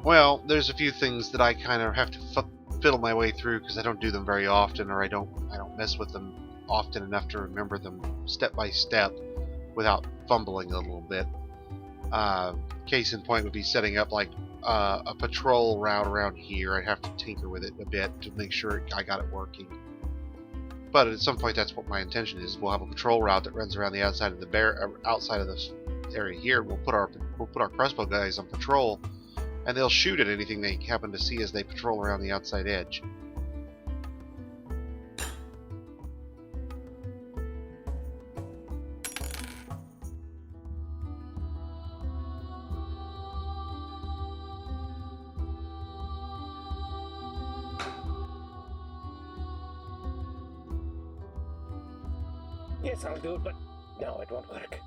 Well, there's a few things that I kind of have to fiddle my way through because I don't do them very often, or I don't mess with them often enough to remember them step by step without fumbling a little bit. Case in point would be setting up like a patrol route around here. I'd have to tinker with it a bit to make sure I got it working. But at some point, that's what my intention is. We'll have a patrol route that runs around the outside of the outside of this area here. We'll put our crossbow guys on patrol, and they'll shoot at anything they happen to see as they patrol around the outside edge. Yes, I'll do it, but no, it won't work.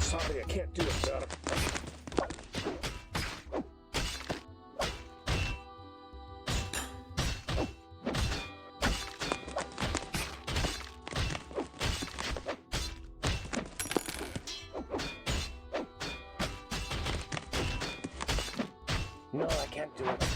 Sorry, I can't do it, sir. No, I can't do it.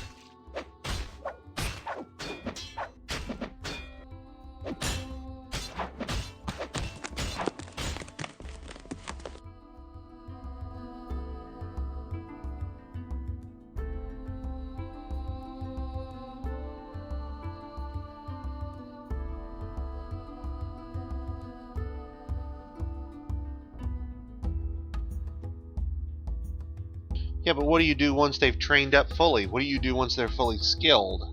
Yeah, but what do you do once they've trained up fully? What do you do once they're fully skilled?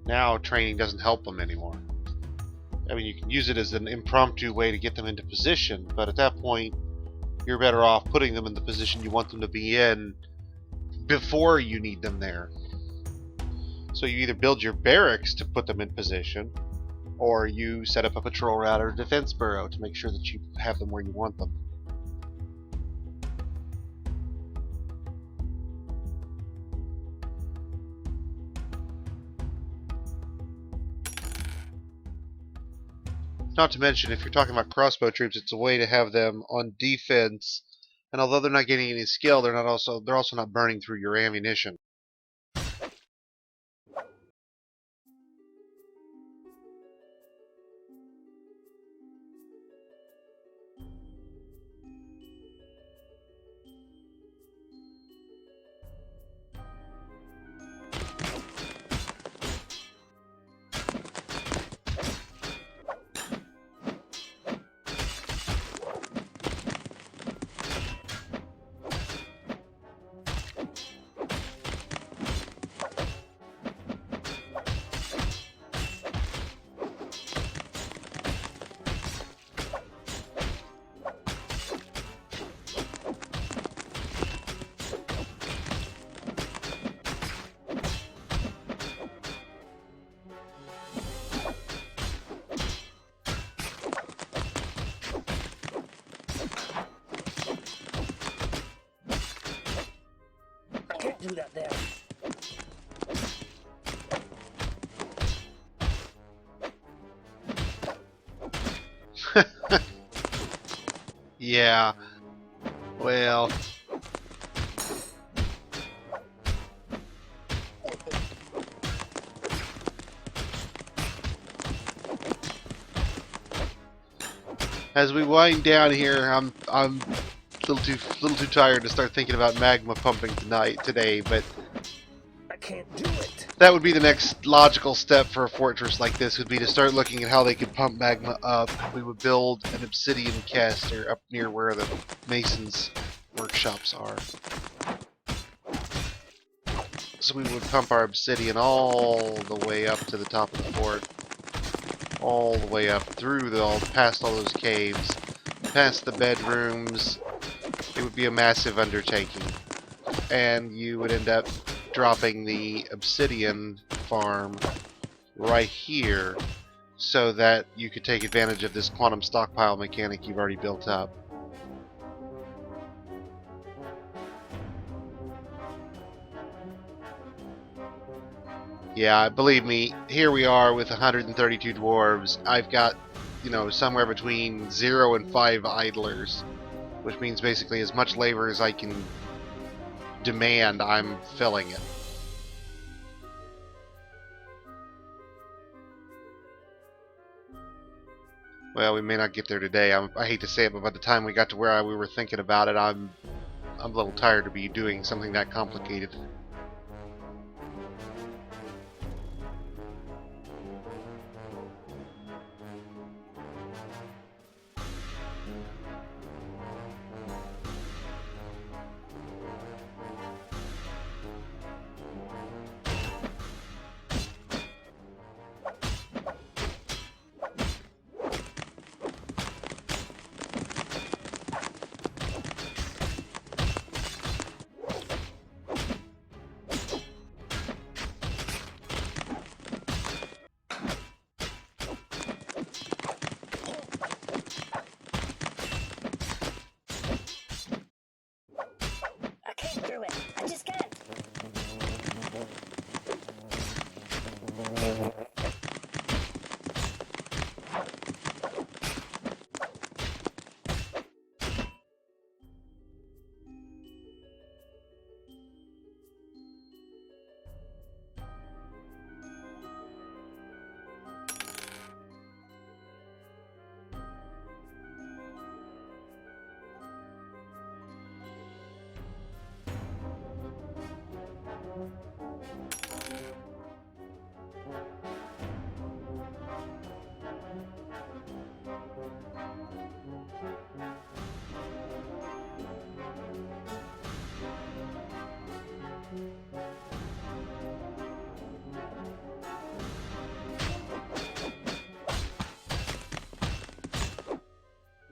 Now training doesn't help them anymore. I mean, you can use it as an impromptu way to get them into position, but at that point, you're better off putting them in the position you want them to be in before you need them there. So you either build your barracks to put them in position, or you set up a patrol route or a defense burrow to make sure that you have them where you want them. Not to mention, if you're talking about crossbow troops, it's a way to have them on defense, and although they're not getting any skill, they're also not burning through your ammunition. I can't do that there. Yeah, well... As we wind down here, I'm a little too tired to start thinking about magma pumping today, but I can't do it. that would be the next logical step for a fortress like this, would be to start looking at how they could pump magma up. We would build an obsidian caster up near where the masons' workshops are. So we would pump our obsidian all the way up to the top of the fort. All the way up through past all those caves, past the bedrooms. It would be a massive undertaking. And you would end up dropping the obsidian farm right here so that you could take advantage of this quantum stockpile mechanic you've already built up. Yeah, believe me, here we are with 132 dwarves. I've got, somewhere between 0 and 5 idlers, which means basically as much labor as I can demand, I'm filling it. Well, we may not get there today. I hate to say it, but by the time we got to where we were thinking about it, I'm a little tired to be doing something that complicated. I can't do it. I just can't.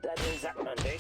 That is that Monday.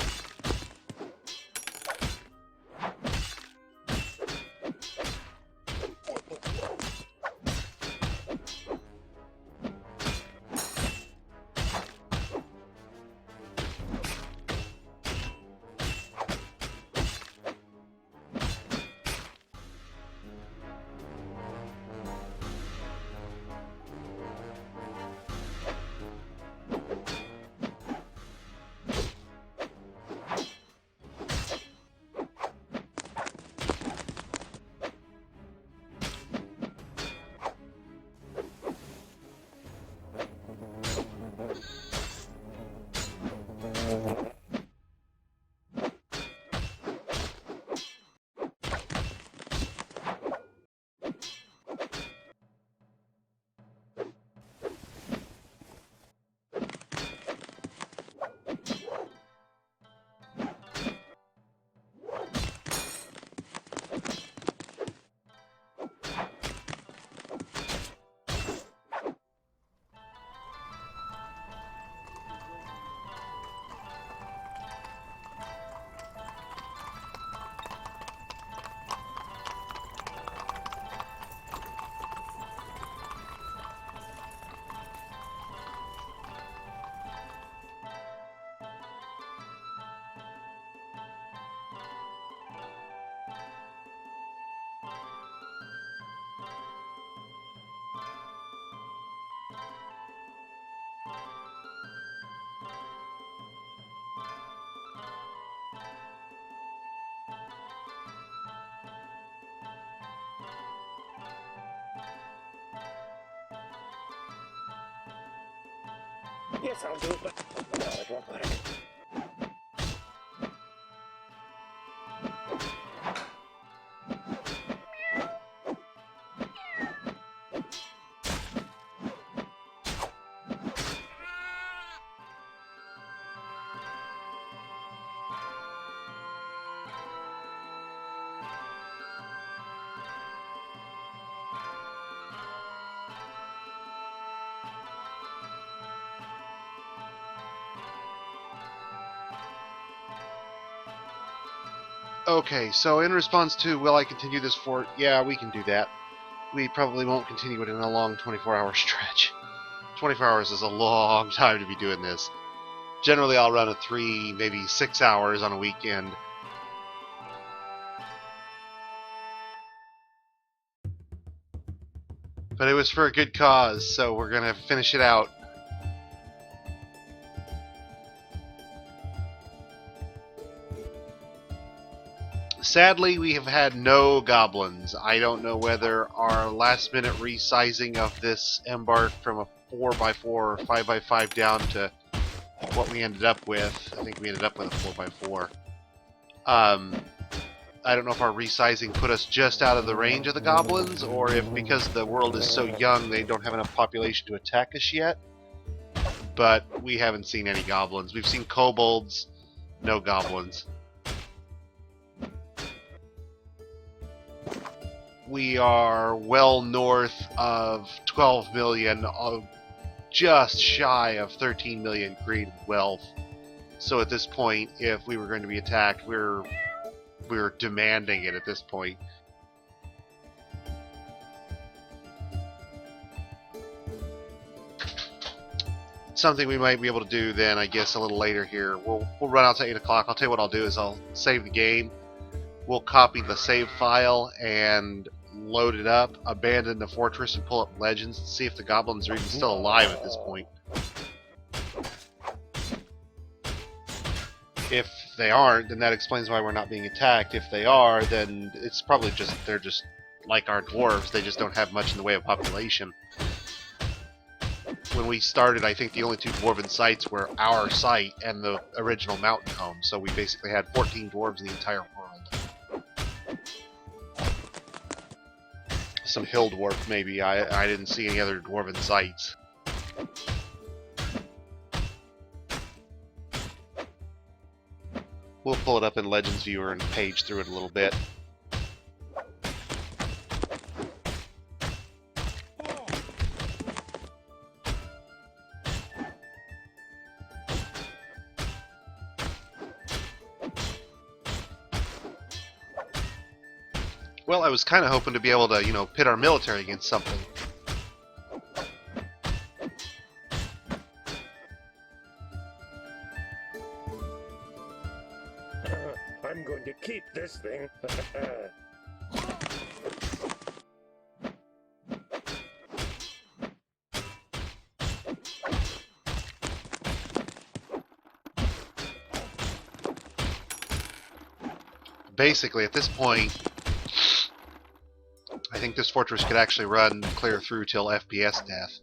Yes, I'll do it, but no, it won't work. Okay, so in response to, will I continue this fort? Yeah, we can do that. We probably won't continue it in a long 24-hour stretch. 24 hours is a long time to be doing this. Generally, I'll run a 3, maybe 6 hours on a weekend. But it was for a good cause, so we're gonna finish it out. Sadly, we have had no goblins. I don't know whether our last-minute resizing of this embark from a 4x4 or 5x5 down to what we ended up with. I think we ended up with a 4x4. I don't know if our resizing put us just out of the range of the goblins, or if because the world is so young they don't have enough population to attack us yet. But we haven't seen any goblins. We've seen kobolds, no goblins. We are well north of 12 million, just shy of 13 million created wealth. So at this point, if we were going to be attacked, we're demanding it at this point. Something we might be able to do then, I guess, a little later here. We'll run out to 8 o'clock. I'll tell you what I'll do is I'll save the game. We'll copy the save file and load it up, abandon the fortress, and pull up legends to see if the goblins are even still alive at this point. If they aren't, then that explains why we're not being attacked. If they are, then it's probably just they're just like our dwarves. They just don't have much in the way of population. When we started, I think the only 2 dwarven sites were our site and the original mountain home. So we basically had 14 dwarves in the entire world. Some hill dwarf, maybe. I didn't see any other dwarven sites. We'll pull it up in Legends Viewer and page through it a little bit. Well, I was kind of hoping to be able to, you know, pit our military against something. I'm going to keep this thing. Basically, at this point, I think this fortress could actually run clear through till FPS death.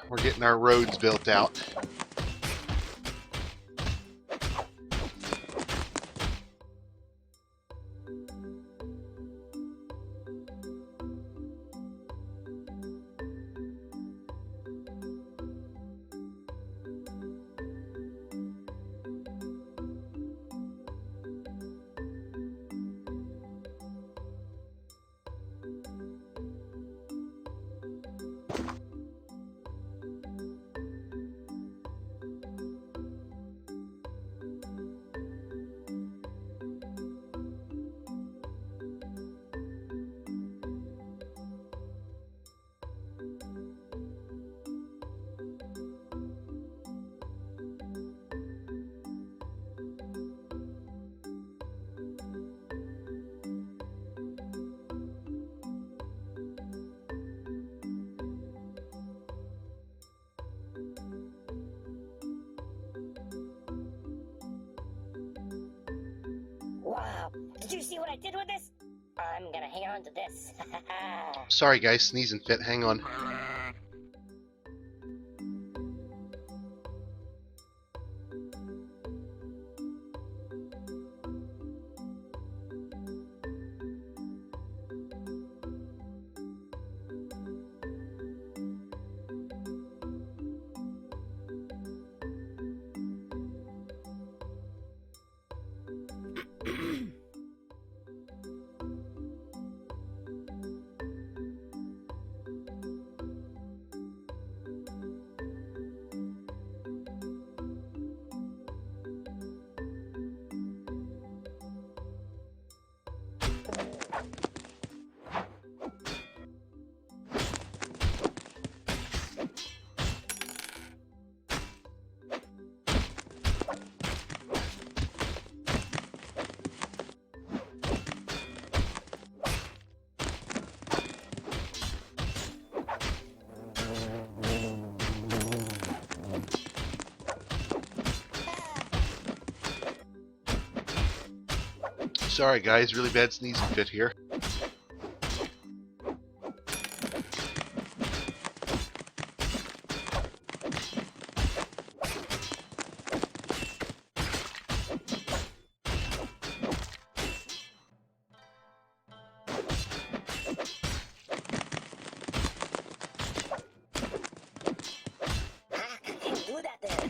We're getting our roads built out. Wow, did you see what I did with this? I'm gonna hang on to this. Sorry guys, sneezing fit, hang on. Sorry guys, really bad sneezing fit here. Can't do that there.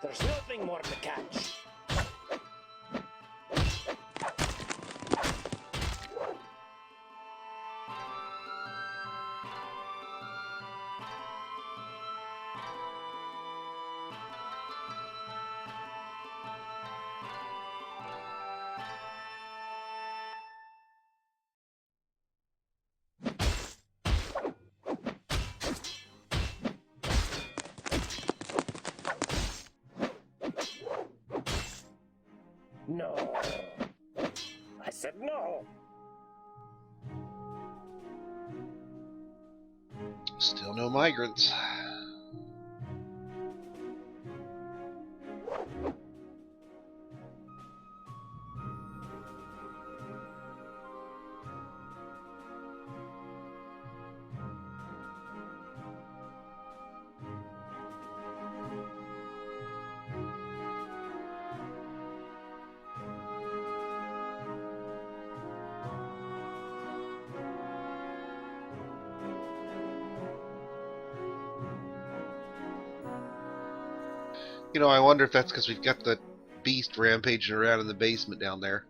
There's nothing more to catch. No. I said no. Still no migrants. You know, I wonder if that's because we've got the beast rampaging around in the basement down there.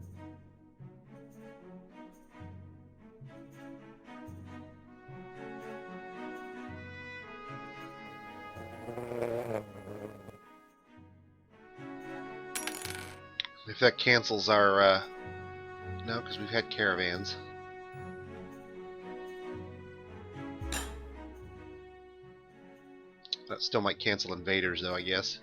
If that cancels our, no, because we've had caravans. That still might cancel invaders, though, I guess.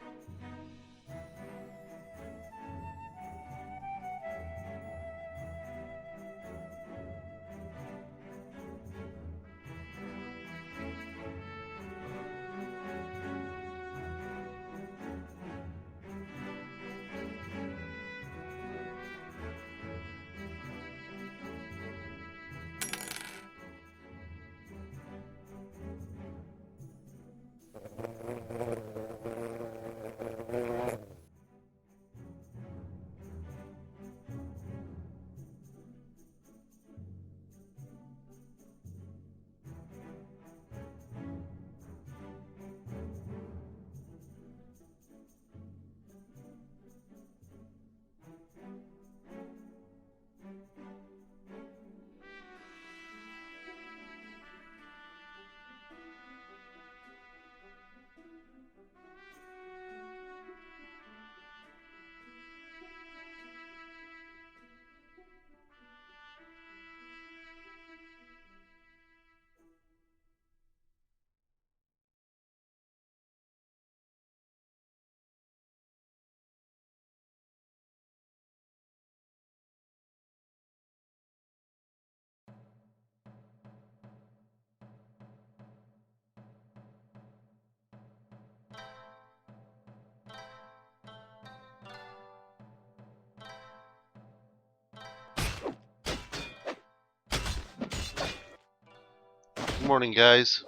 Morning, guys.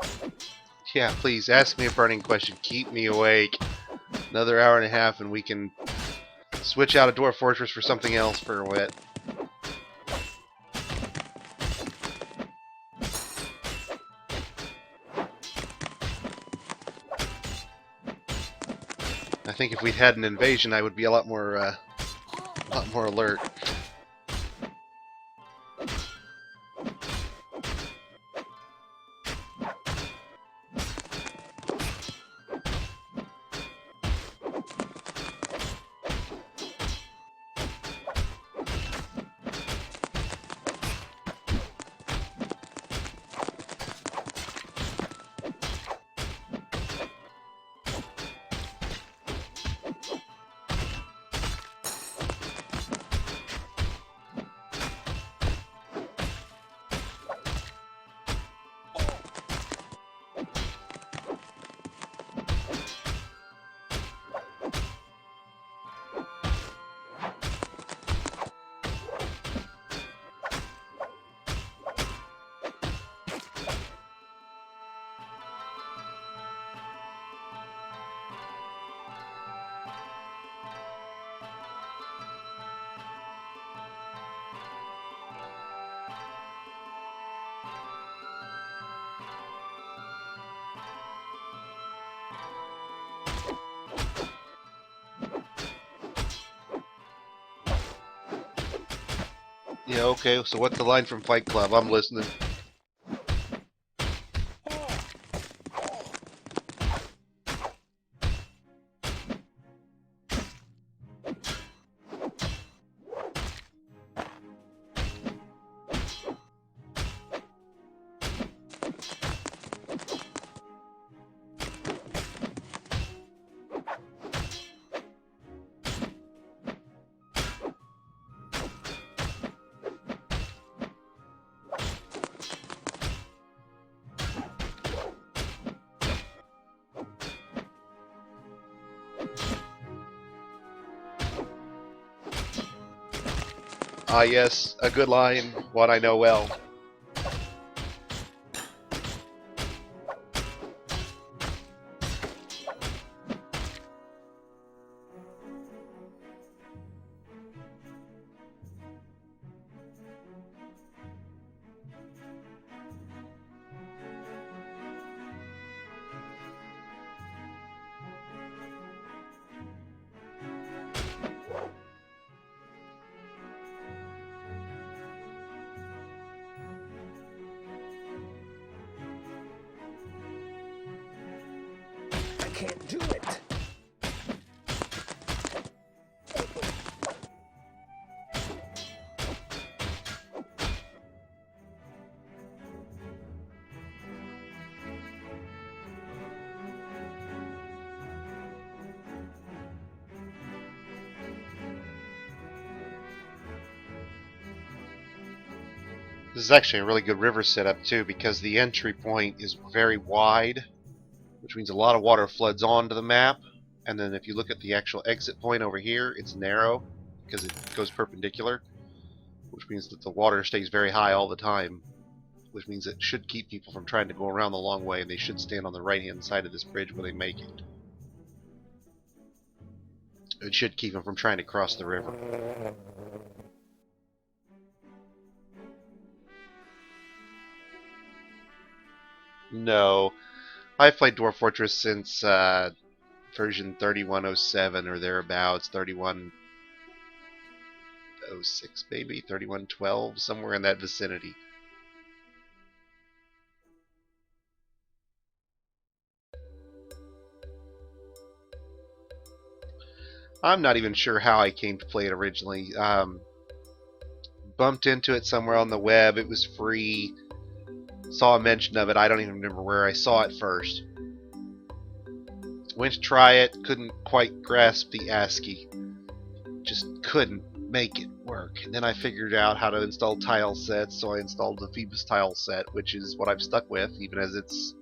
Yeah, please ask me a burning question. Keep me awake. Another hour and a half, and we can switch out a Dwarf Fortress for something else for a bit. I think if we'd had an invasion, I would be a lot more alert. Yeah, okay, so what's the line from Fight Club? I'm listening. Ah, yes, a good line, one I know well. I can't do it. This is actually a really good river setup too, because the entry point is very wide, which means a lot of water floods onto the map. And then if you look at the actual exit point over here, it's narrow because it goes perpendicular, which means that the water stays very high all the time, which means it should keep people from trying to go around the long way, and they should stand on the right-hand side of this bridge when they make it. It should keep them from trying to cross the river. No, I've played Dwarf Fortress since version 3107 or thereabouts, 3106 maybe, 3112, somewhere in that vicinity. I'm not even sure how I came to play it originally. Bumped into it somewhere on the web. It was free. Saw a mention of it. I don't even remember where I saw it first. Went to try it. Couldn't quite grasp the ASCII. Just couldn't make it work. And then I figured out how to install tile sets, so I installed the Phoebus tile set, which is what I've stuck with, even as it's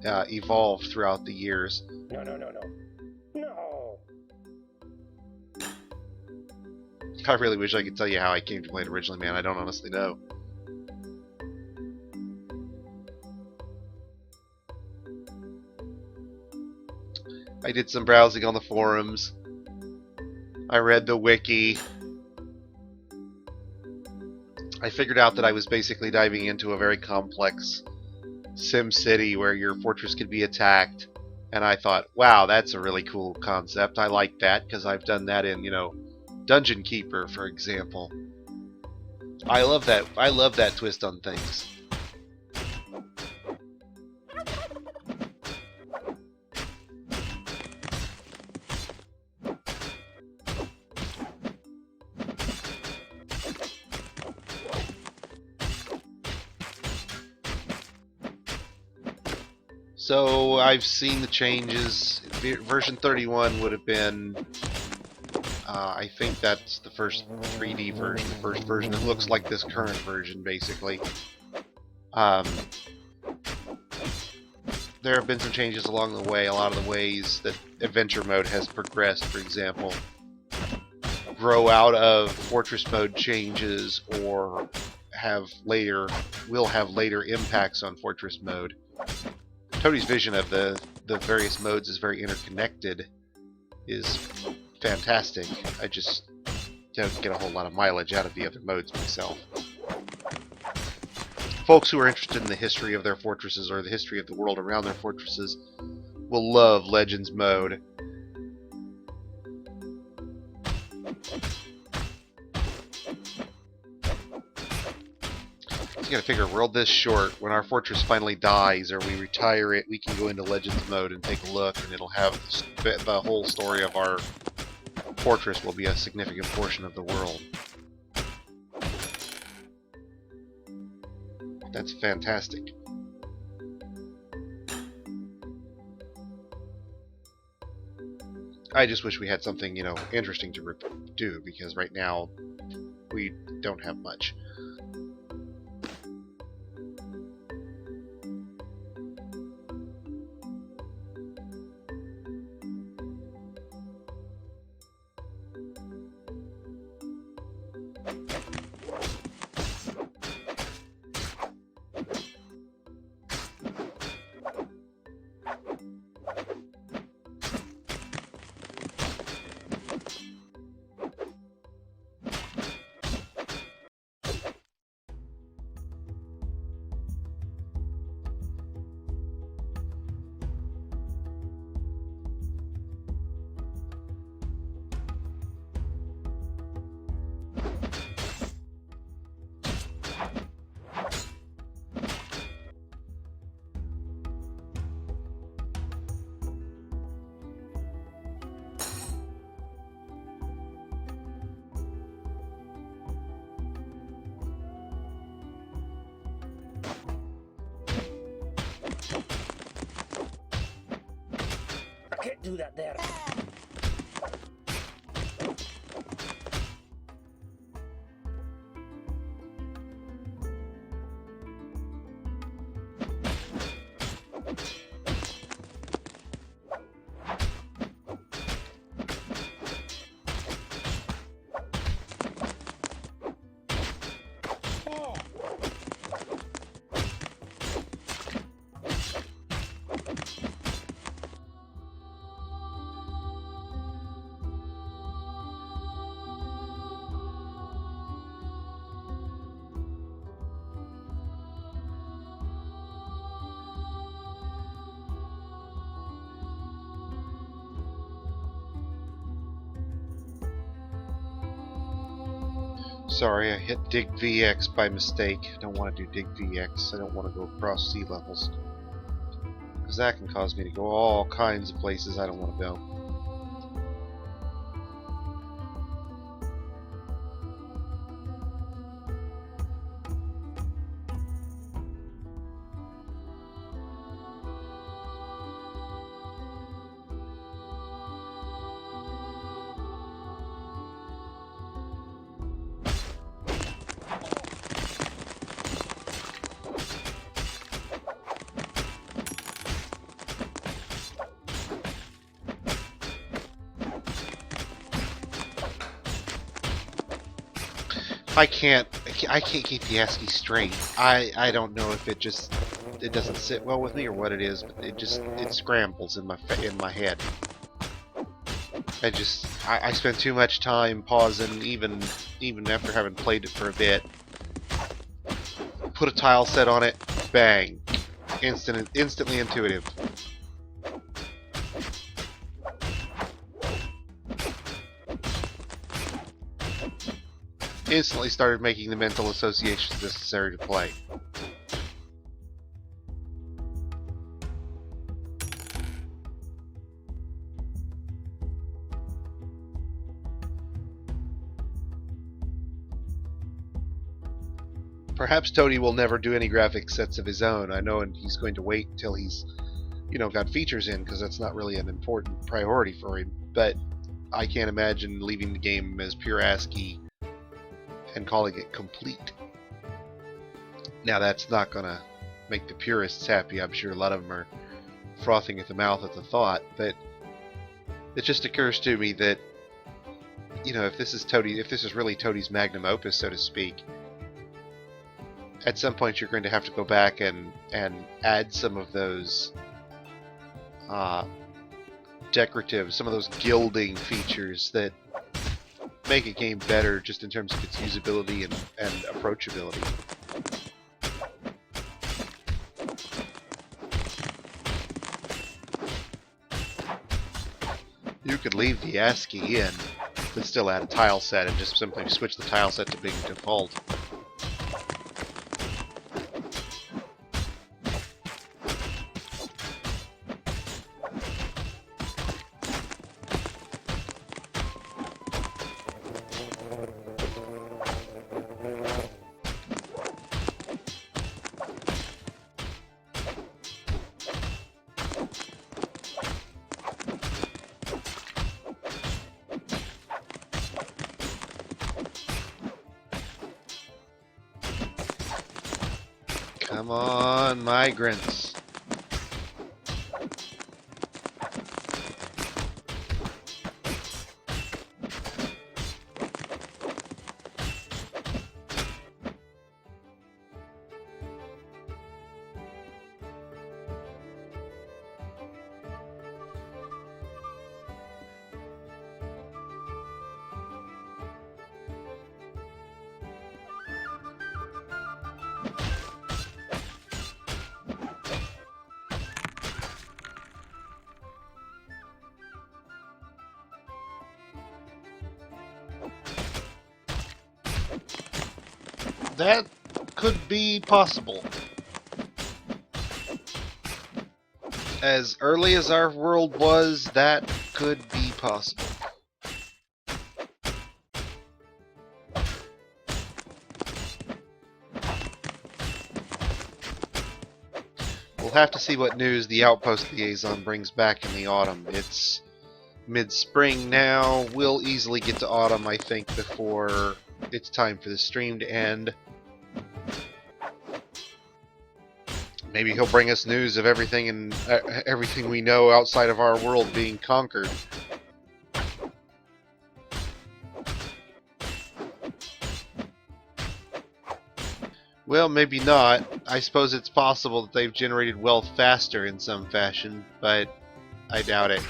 evolved throughout the years. No, no, no, no. No. I really wish I could tell you how I came to play it originally, man. I don't honestly know. I did some browsing on the forums. I read the wiki. I figured out that I was basically diving into a very complex Sim City where your fortress could be attacked. And I thought, wow, that's a really cool concept. I like that because I've done that in, Dungeon Keeper, for example. I love that. I love that twist on things. So I've seen the changes. Version 31 would have been, I think that's the first 3D version, the first version that looks like this current version, basically. There have been some changes along the way. A lot of the ways that adventure mode has progressed, for example, grow out of fortress mode changes or will have later impacts on fortress mode. Tony's vision of the various modes is very interconnected is fantastic. I just don't get a whole lot of mileage out of the other modes myself. Folks who are interested in the history of their fortresses or the history of the world around their fortresses will love Legends mode. You gotta figure, a world this short, when our fortress finally dies or we retire it, we can go into Legends mode and take a look, and it'll have the whole story of our fortress will be a significant portion of the world. That's fantastic. I just wish we had something, interesting to do, because right now we don't have much. Can't do that there. Sorry, I hit Dig VX by mistake. I don't want to do Dig VX. I don't want to go across sea levels, because that can cause me to go all kinds of places I don't want to go. I can't keep the ASCII straight. I don't know if it doesn't sit well with me or what it is, but it scrambles in my head. I spend too much time pausing, even after having played it for a bit. Put a tile set on it, bang, instantly intuitive. Instantly started making the mental associations necessary to play. Perhaps Tony will never do any graphic sets of his own. I know, and he's going to wait until he's, got features in, because that's not really an important priority for him. But I can't imagine leaving the game as pure ASCII and calling it complete. Now, that's not going to make the purists happy. I'm sure a lot of them are frothing at the mouth at the thought. But it just occurs to me that, if this is really Tony's magnum opus, so to speak, at some point you're going to have to go back and add some of those decorative, some of those gilding features that make a game better just in terms of its usability and approachability. You could leave the ASCII in, but still add a tile set and just simply switch the tile set to being default. Come on, migrants. That could be possible. As early as our world was, that could be possible. We'll have to see what news the Outpost Liaison brings back in the autumn. It's mid-spring now. We'll easily get to autumn, I think, before it's time for the stream to end. Maybe he'll bring us news of everything and everything we know outside of our world being conquered. Well, maybe not. I suppose it's possible that they've generated wealth faster in some fashion, but I doubt it.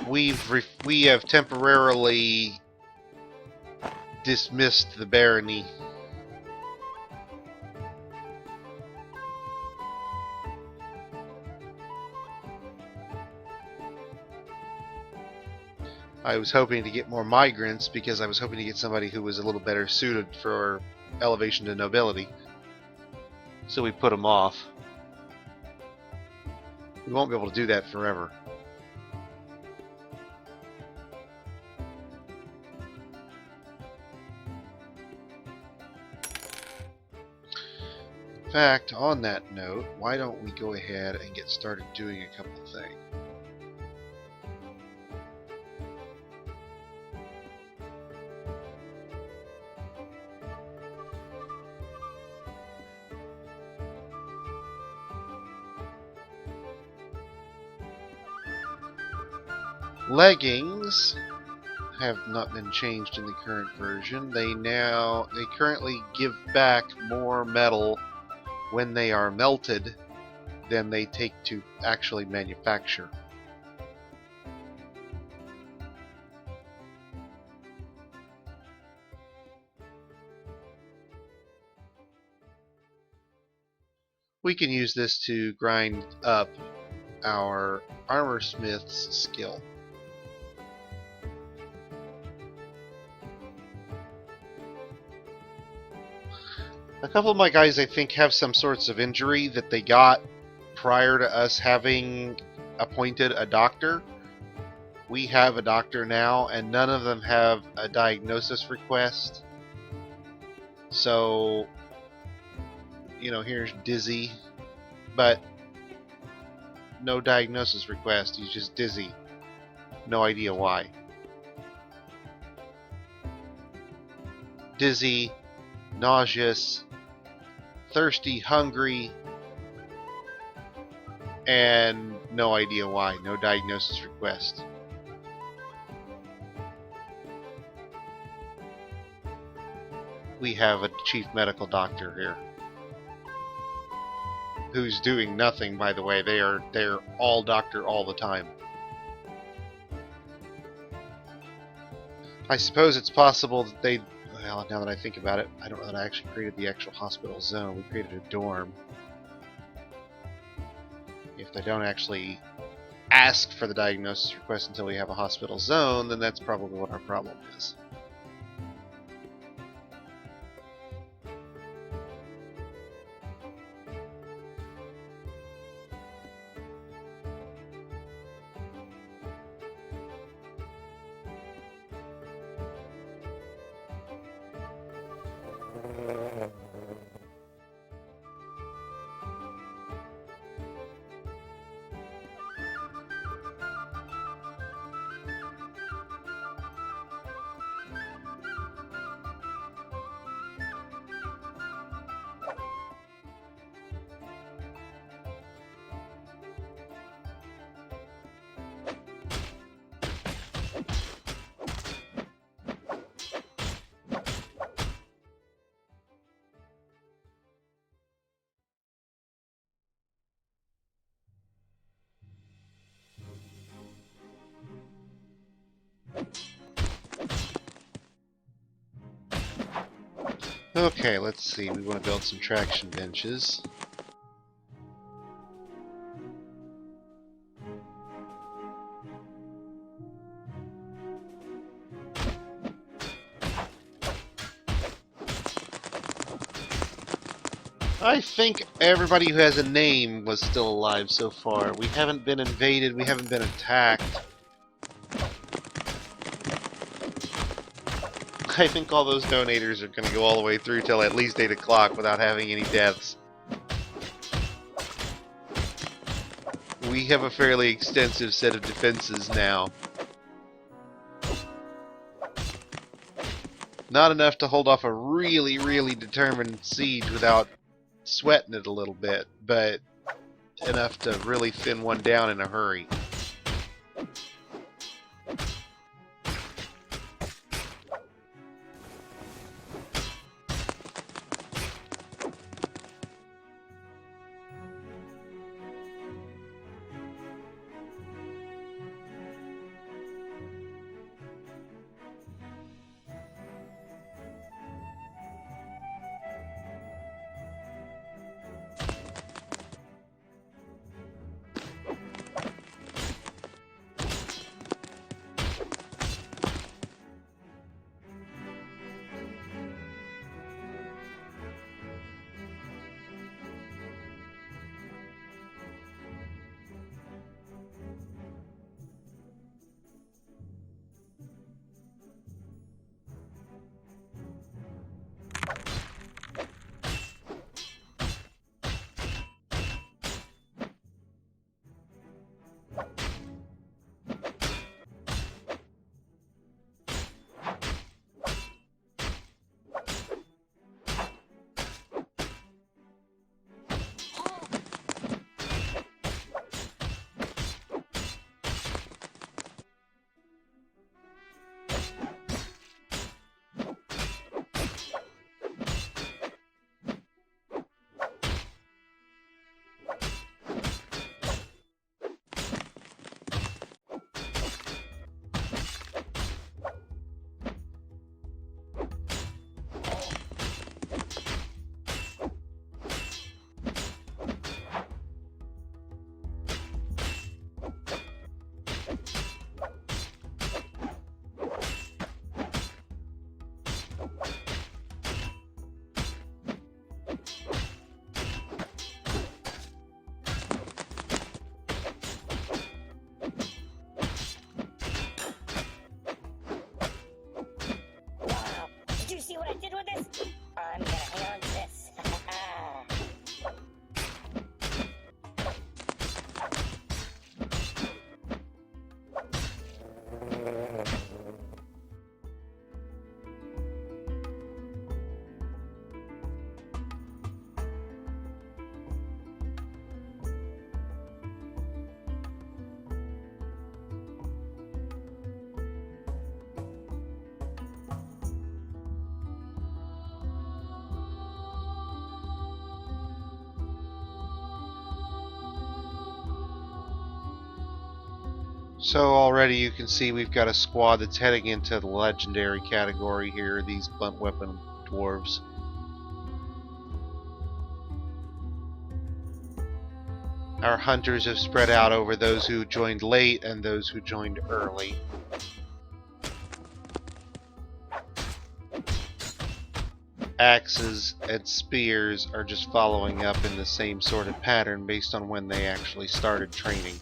We have temporarily dismissed the barony. I was hoping to get more migrants because I was hoping to get somebody who was a little better suited for elevation to nobility. So we put them off. We won't be able to do that forever. In fact, on that note, why don't we go ahead and get started doing a couple of things. Leggings have not been changed in the current version. They currently give back more metal When they are melted, then they take to actually manufacture. We can use this to grind up our armor smith's skill. A couple of my guys, I think, have some sorts of injury that they got prior to us having appointed a doctor. We have a doctor now, and none of them have a diagnosis request. So, you know, here's Dizzy, but no diagnosis request. He's just dizzy. No idea why. Dizzy, nauseous, thirsty, hungry, and no idea why. No diagnosis request. We have a chief medical doctor here who's doing nothing, by the way. They're all doctor all the time. I suppose it's possible that they, well, now that I think about it, I don't know that I actually created the actual hospital zone. We created a dorm. If they don't actually ask for the diagnosis request until we have a hospital zone, then that's probably what our problem is. Okay, let's see. We want to build some traction benches. I think everybody who has a name was still alive so far. We haven't been invaded, we haven't been attacked. I think all those donators are going to go all the way through till at least 8 o'clock without having any deaths. We have a fairly extensive set of defenses now. Not enough to hold off a really, really determined siege without sweating it a little bit, but enough to really thin one down in a hurry. So already you can see we've got a squad that's heading into the legendary category here, these blunt weapon dwarves. Our hunters have spread out over those who joined late and those who joined early. Axes and spears are just following up in the same sort of pattern based on when they actually started training.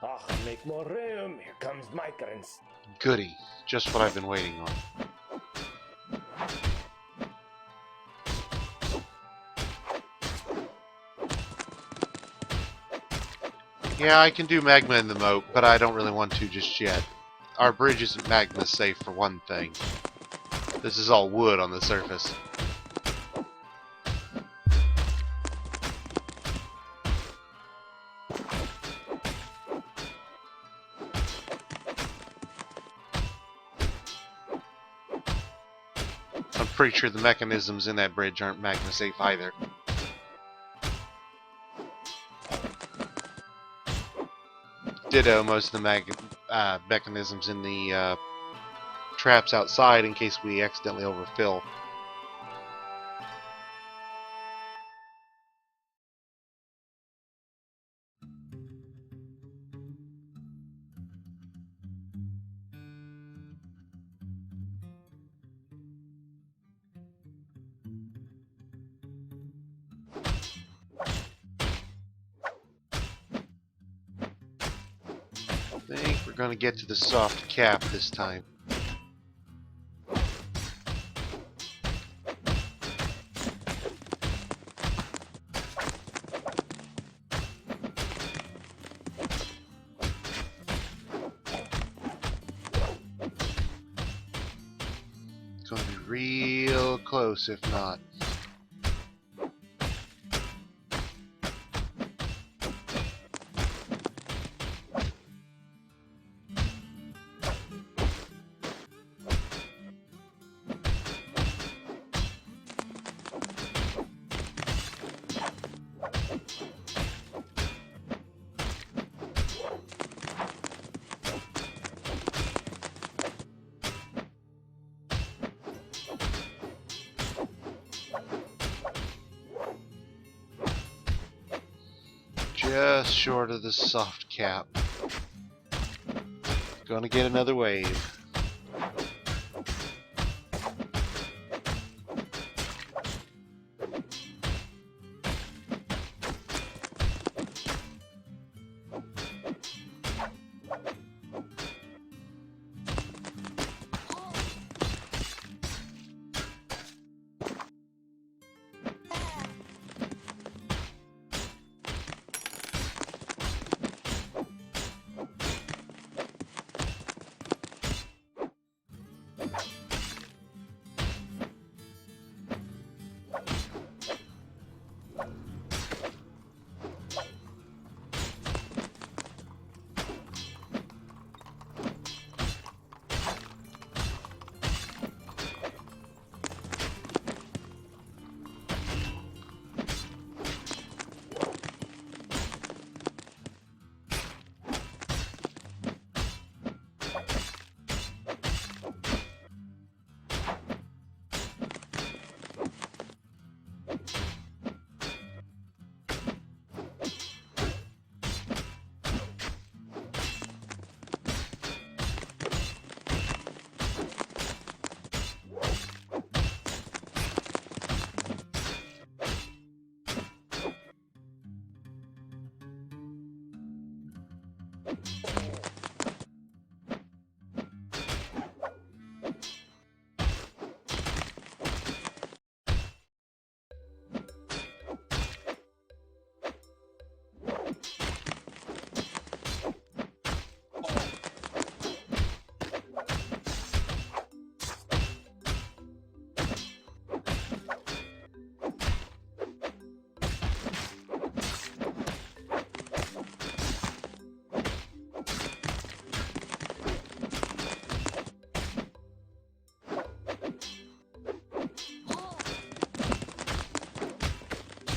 Oh, make more room. Here comes migrants. Goody. Just what I've been waiting on. Yeah, I can do magma in the moat, but I don't really want to just yet. Our bridge isn't magma safe for one thing. This is all wood on the surface. I'm pretty sure the mechanisms in that bridge aren't magma safe either. Ditto most of the mechanisms in the traps outside in case we accidentally overfill. I think we're going to get to the soft cap this time. It's going to be real close if not. just short of the soft cap. Gonna get another wave.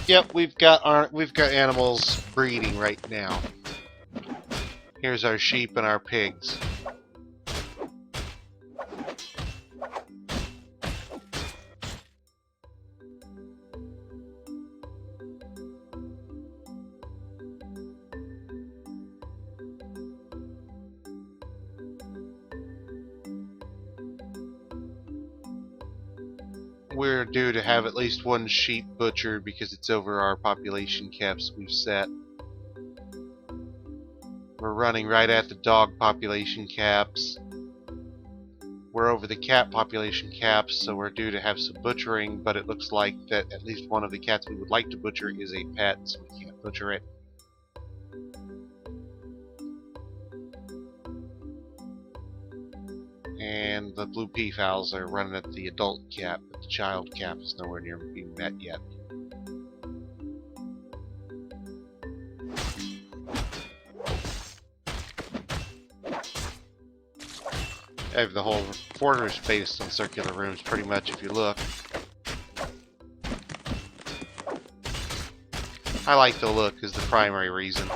Yep, we've got animals breeding right now. Here's our sheep and our pigs. We're due to have at least one sheep butchered because it's over our population caps we've set. We're running right at the dog population caps. We're over the cat population caps, so we're due to have some butchering, but it looks like that at least one of the cats we would like to butcher is a pet, so we can't butcher it. And the blue peafowls are running at the adult cap, but the child cap is nowhere near being met yet. I have the whole fortress based on circular rooms, pretty much, if you look. I like the look is the primary reason.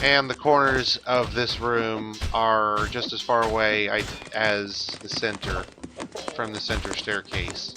And the corners of this room are just as far away as the center, from the center staircase.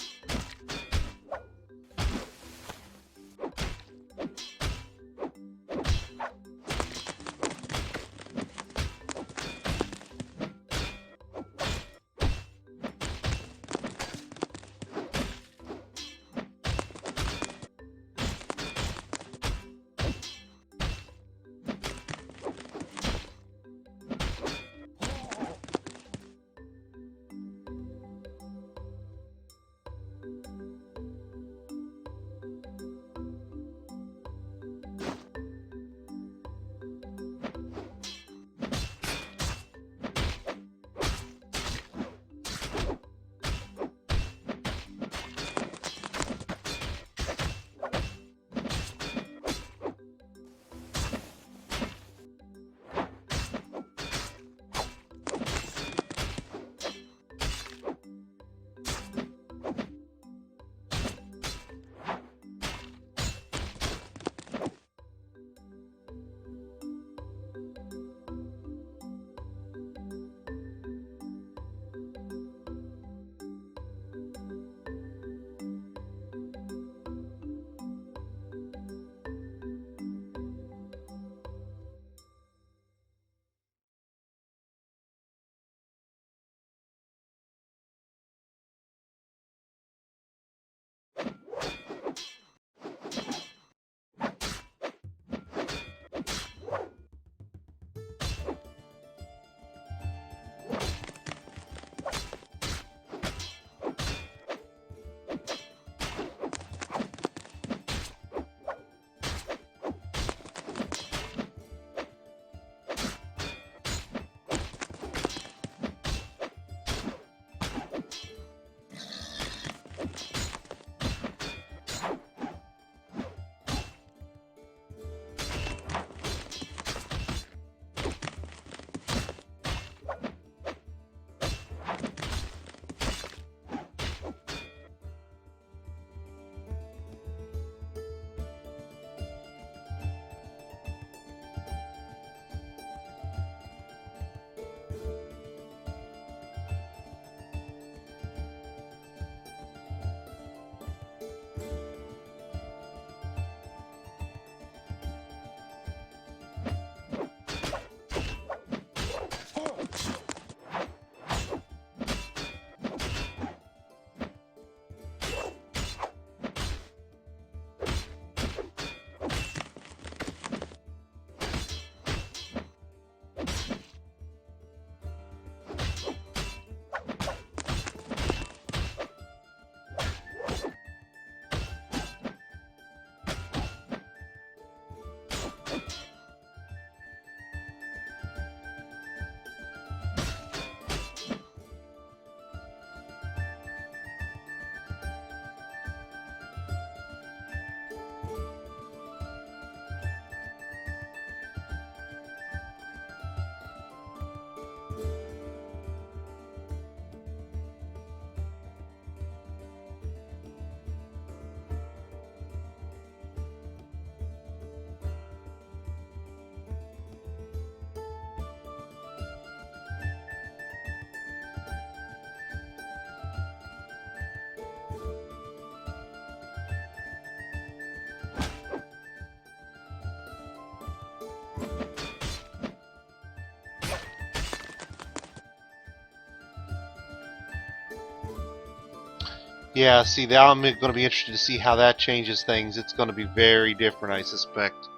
Yeah, see, now I'm going to be interested to see how that changes things. It's going to be very different, I suspect.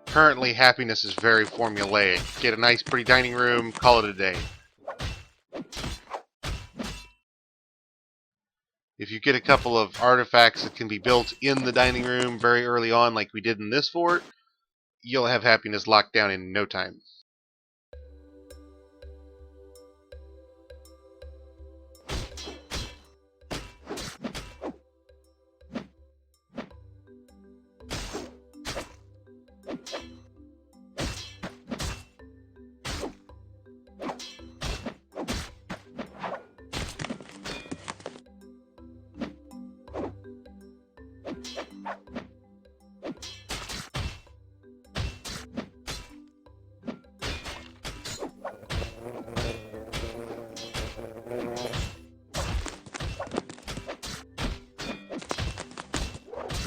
Currently, happiness is very formulaic. Get a nice, pretty dining room, call it a day. If you get a couple of artifacts that can be built in the dining room very early on, like we did in this fort, you'll have happiness locked down in no time.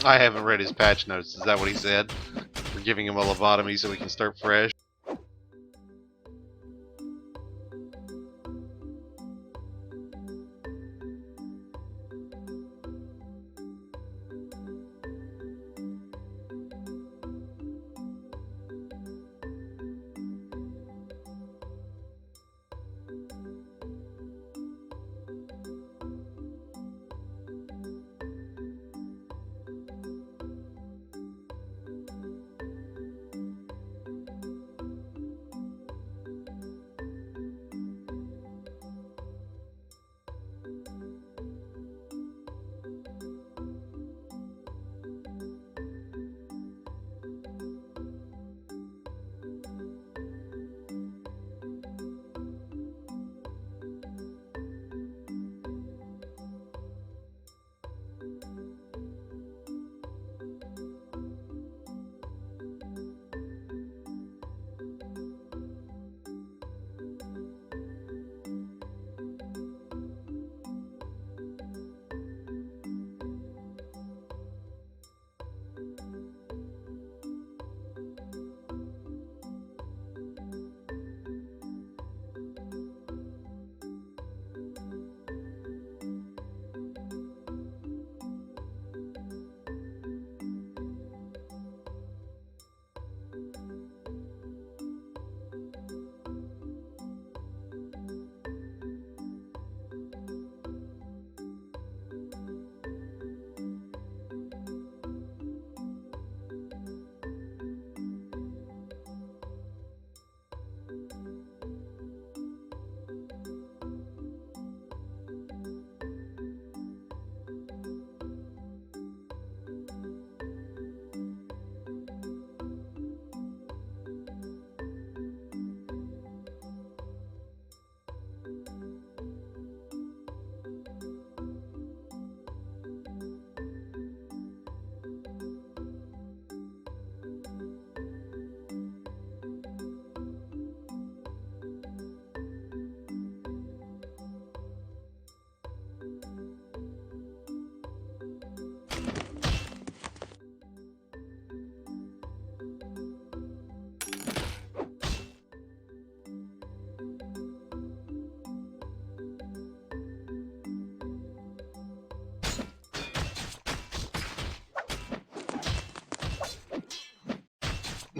I haven't read his patch notes. Is that what he said? We're giving him a lobotomy so we can start fresh?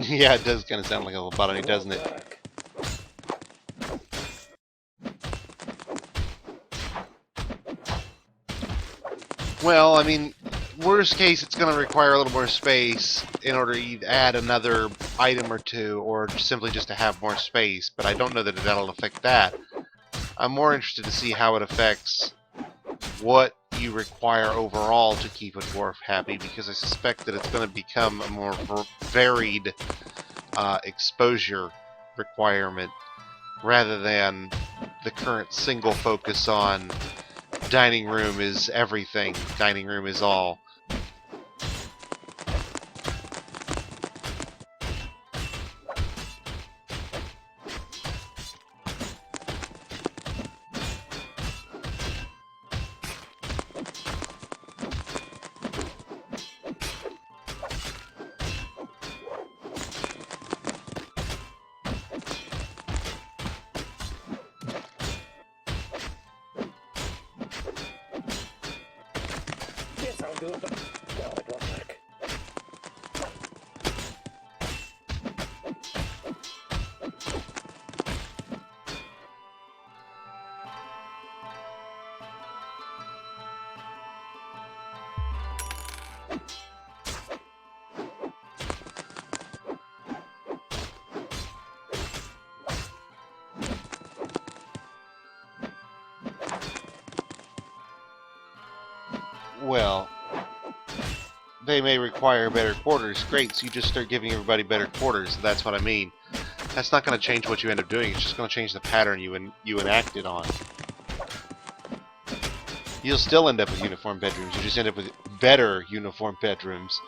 Yeah, it does kind of sound like a lobotomy, doesn't it? Well, I mean, worst case, it's going to require a little more space in order to add another item or two, or simply just to have more space, but I don't know that that'll affect that. I'm more interested to see how it affects what you require overall to keep a dwarf happy, because I suspect that it's going to become a more varied exposure requirement rather than the current single focus on dining room is everything, dining room is all. do it, but no, it won't work. Well, they may require better quarters. Great, so you just start giving everybody better quarters. That's what I mean. That's not going to change what you end up doing. It's just going to change the pattern you enact it on. You'll still end up with uniform bedrooms. You just end up with better uniform bedrooms.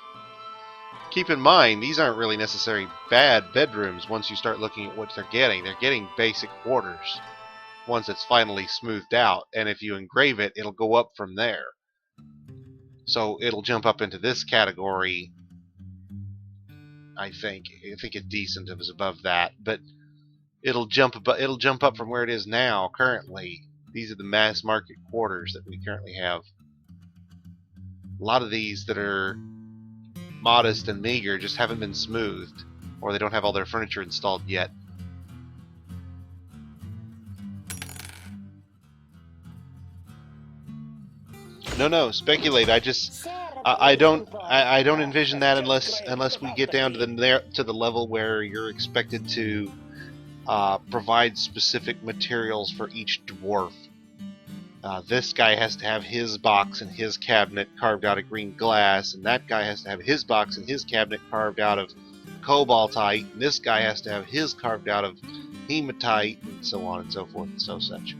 Keep in mind, these aren't really necessarily bad bedrooms once you start looking at what they're getting. They're getting basic quarters once it's finally smoothed out. And if you engrave it, it'll go up from there. So it'll jump up into this category. I think it's decent if it's above that, but it'll jump up from where it is now currently. These are the mass market quarters that we currently have. A lot of these that are modest and meager just haven't been smoothed, or they don't have all their furniture installed yet. No, speculate. I don't envision that unless we get down to the level where you're expected to provide specific materials for each dwarf. This guy has to have his box and his cabinet carved out of green glass, and that guy has to have his box and his cabinet carved out of cobaltite, and this guy has to have his carved out of hematite, and so on and so forth and so such.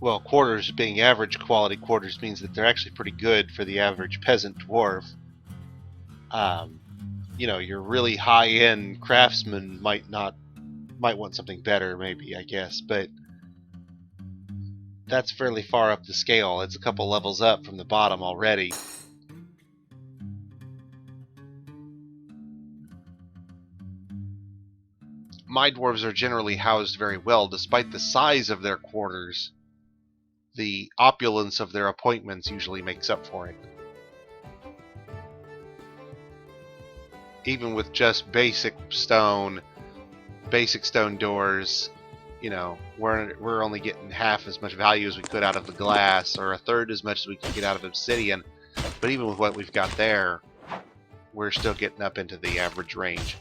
Well, quarters being average quality quarters means that they're actually pretty good for the average peasant dwarf. You know, your really high-end craftsman might want something better, maybe, I guess, but that's fairly far up the scale. It's a couple levels up from the bottom already. My dwarves are generally housed very well, despite the size of their quarters. The opulence of their appointments usually makes up for it. Even with just basic stone doors, you know, we're only getting half as much value as we could out of the glass, or a third as much as we could get out of obsidian. But even with what we've got there, we're still getting up into the average range.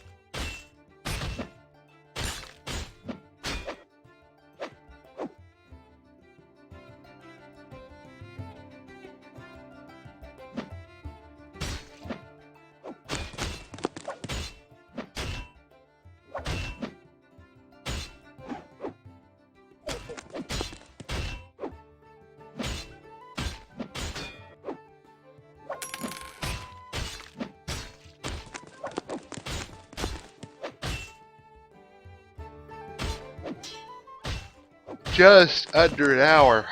Just under an hour.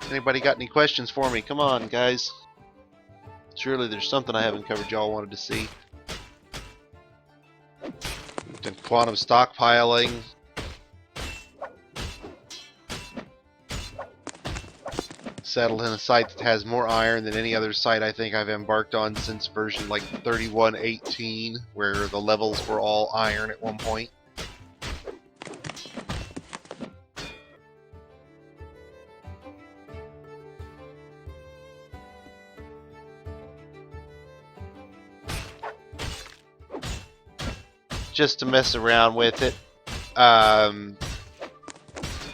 Anybody got any questions for me? Come on, guys. Surely there's something I haven't covered y'all wanted to see. Then quantum stockpiling. Settled in a site that has more iron than any other site I think I've embarked on since version like 31.18, where the levels were all iron at one point. Just to mess around with it.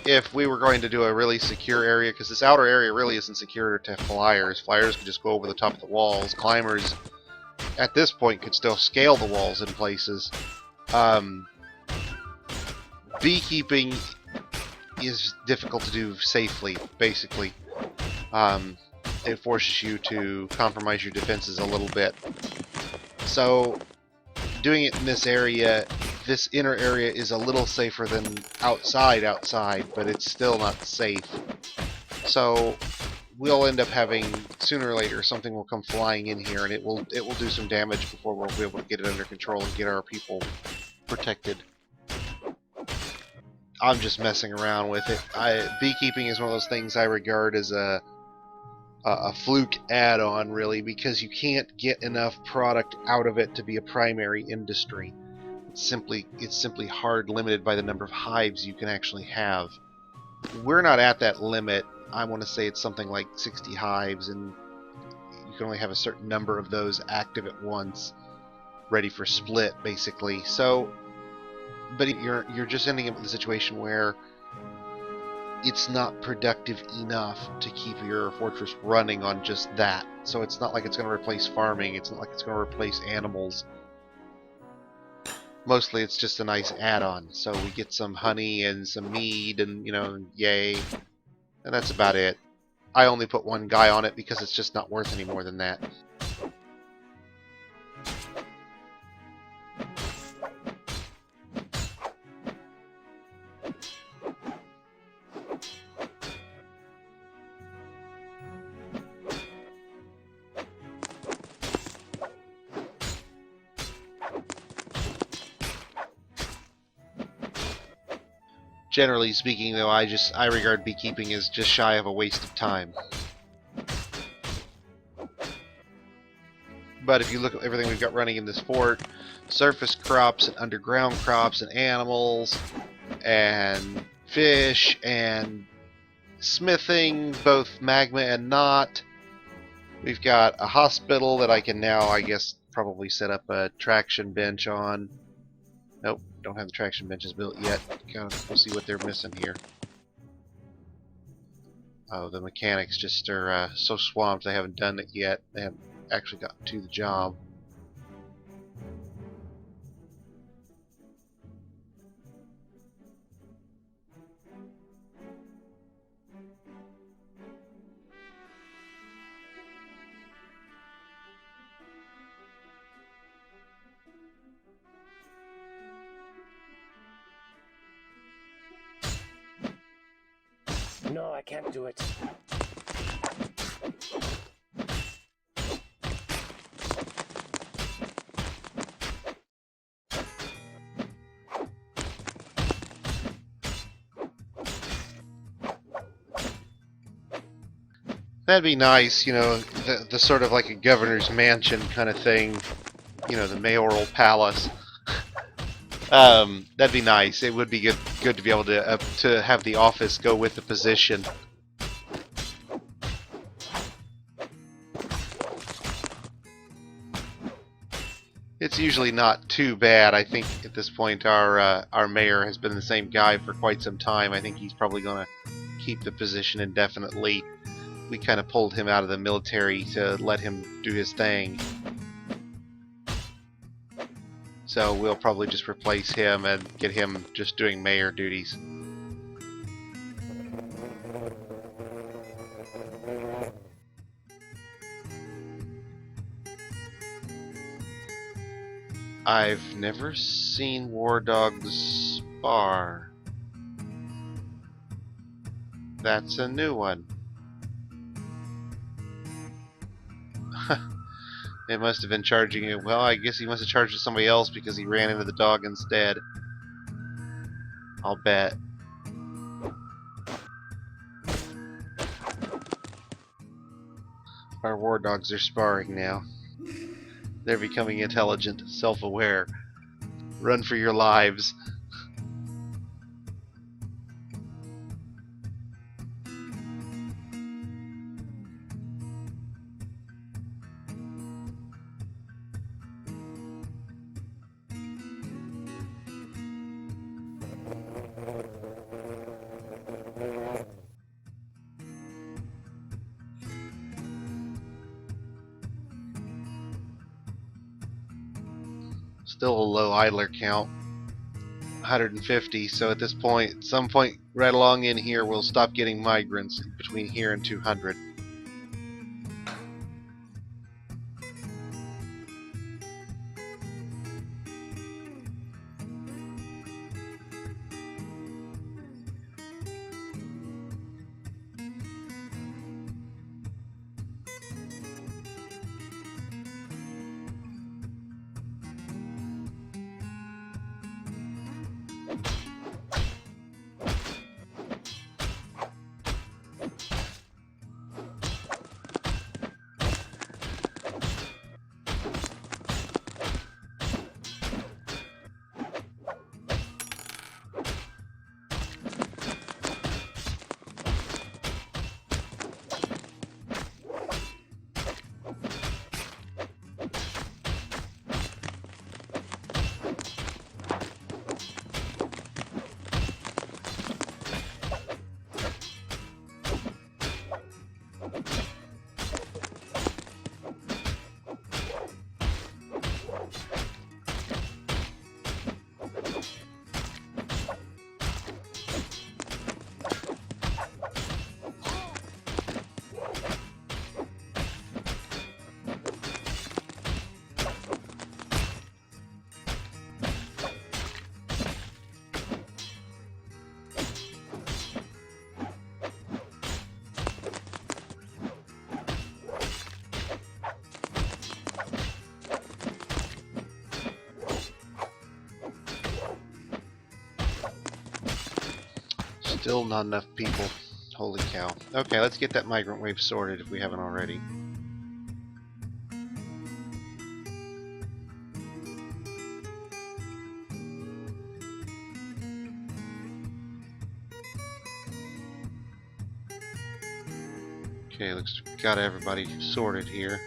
If we were going to do a really secure area, because this outer area really isn't secure to flyers. Flyers could just go over the top of the walls. Climbers, at this point, could still scale the walls in places. Beekeeping is difficult to do safely, basically. It forces you to compromise your defenses a little bit. So, doing it in this area, this inner area is a little safer than outside, but it's still not safe. So we'll end up having, sooner or later, something will come flying in here, and it will do some damage before we'll be able to get it under control and get our people protected. I'm just messing around with it. Beekeeping is one of those things I regard as a fluke add-on, really, because you can't get enough product out of it to be a primary industry. It's simply hard limited by the number of hives you can actually have. We're not at that limit. I want to say it's something like 60 hives, and you can only have a certain number of those active at once, ready for split, basically. So, but you're just ending up with a situation where it's not productive enough to keep your fortress running on just that. So it's not like it's going to replace farming. It's not like it's going to replace animals. Mostly it's just a nice add-on. So we get some honey and some mead and, you know, yay. And that's about it. I only put one guy on it because it's just not worth any more than that. Generally speaking, though, I regard beekeeping as just shy of a waste of time. But if you look at everything we've got running in this fort, surface crops and underground crops and animals and fish and smithing, both magma and not. We've got a hospital that I can now, I guess, probably set up a traction bench on. Nope, don't have the traction benches built yet. We'll see what they're missing here. Oh, the mechanics just are so swamped they haven't done it yet. They haven't actually gotten to the job. No, I can't do it. That'd be nice, you know, the sort of like a governor's mansion kind of thing, you know, the mayoral palace. That'd be nice. It would be good to be able to have the office go with the position. It's usually not too bad. I think at this point our mayor has been the same guy for quite some time. I think he's probably going to keep the position indefinitely. We kind of pulled him out of the military to let him do his thing. So we'll probably just replace him and get him just doing mayor duties. I've never seen War Dog's bar. That's a new one. It must have been charging it. Well, I guess he must have charged it somebody else because he ran into the dog instead. I'll bet. Our war dogs are sparring now. They're becoming intelligent, self-aware. Run for your lives. Still a low idler count. 150, so at this point, some point right along in here, we'll stop getting migrants between here and 200. Still not enough people. Holy cow. Okay, let's get that migrant wave sorted if we haven't already. Okay, looks like we got everybody sorted here.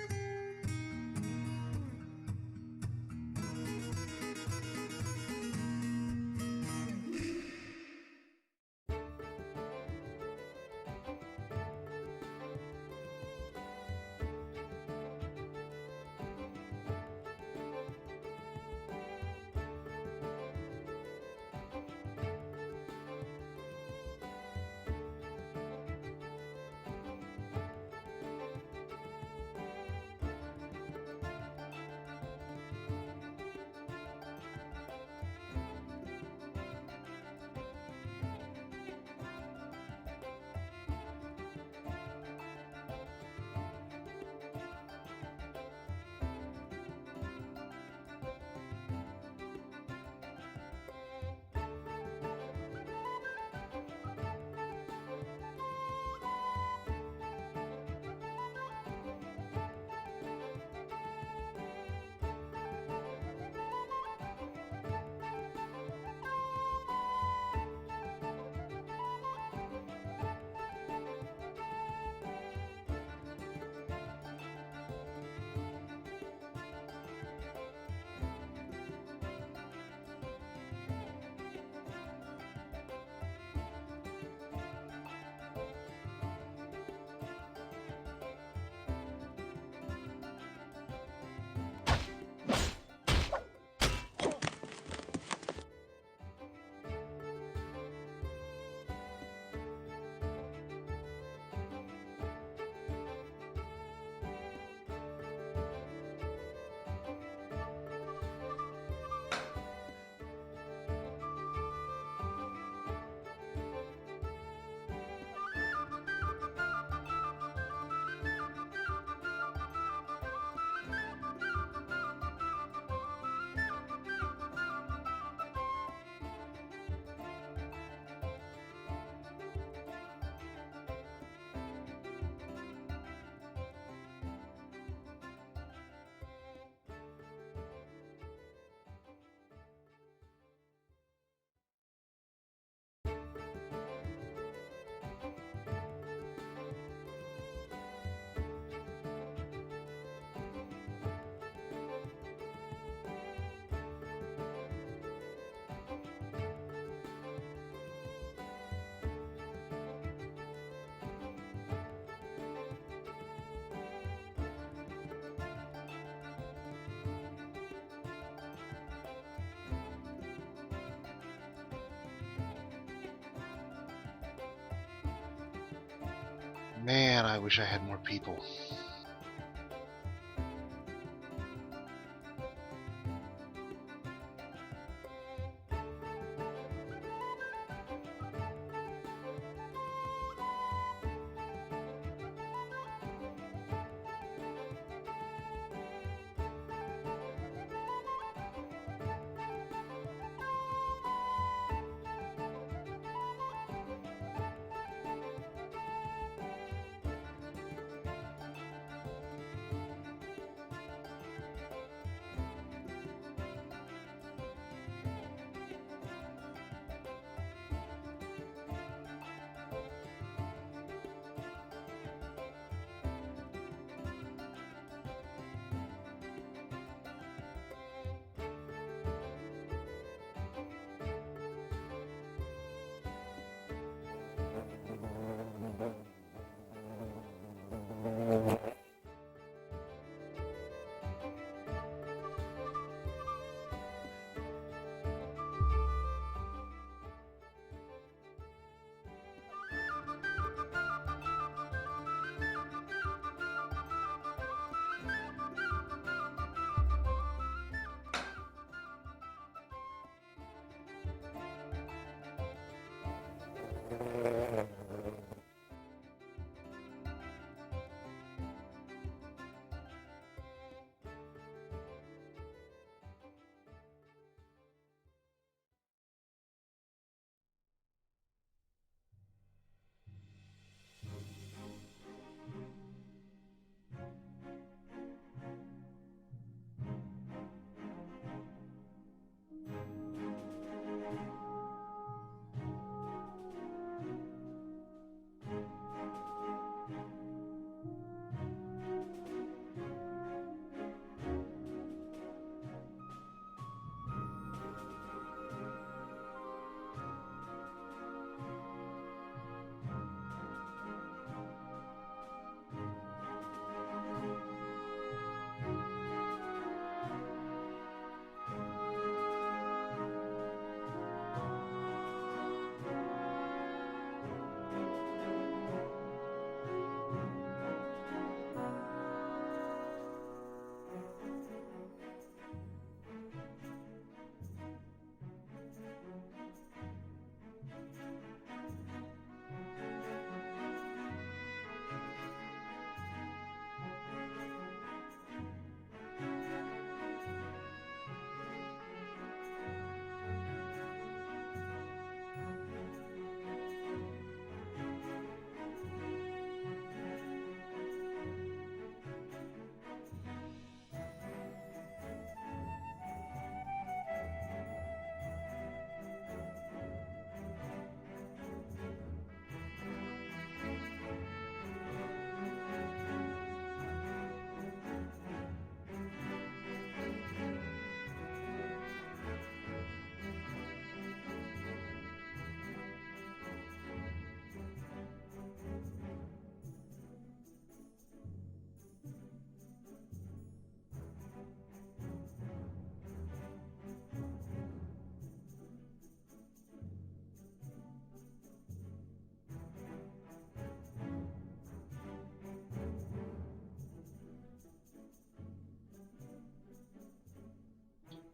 Man, I wish I had more people.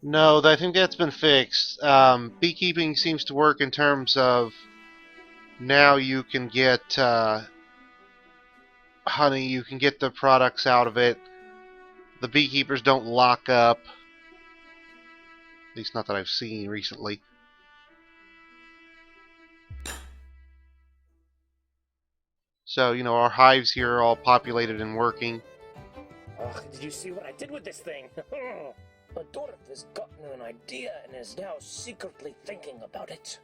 No, I think that's been fixed. Beekeeping seems to work in terms of now you can get honey, you can get the products out of it. The beekeepers don't lock up. At least not that I've seen recently. So, our hives here are all populated and working. Ugh, did you see what I did with this thing? A dwarf has gotten an idea and is now secretly thinking about it.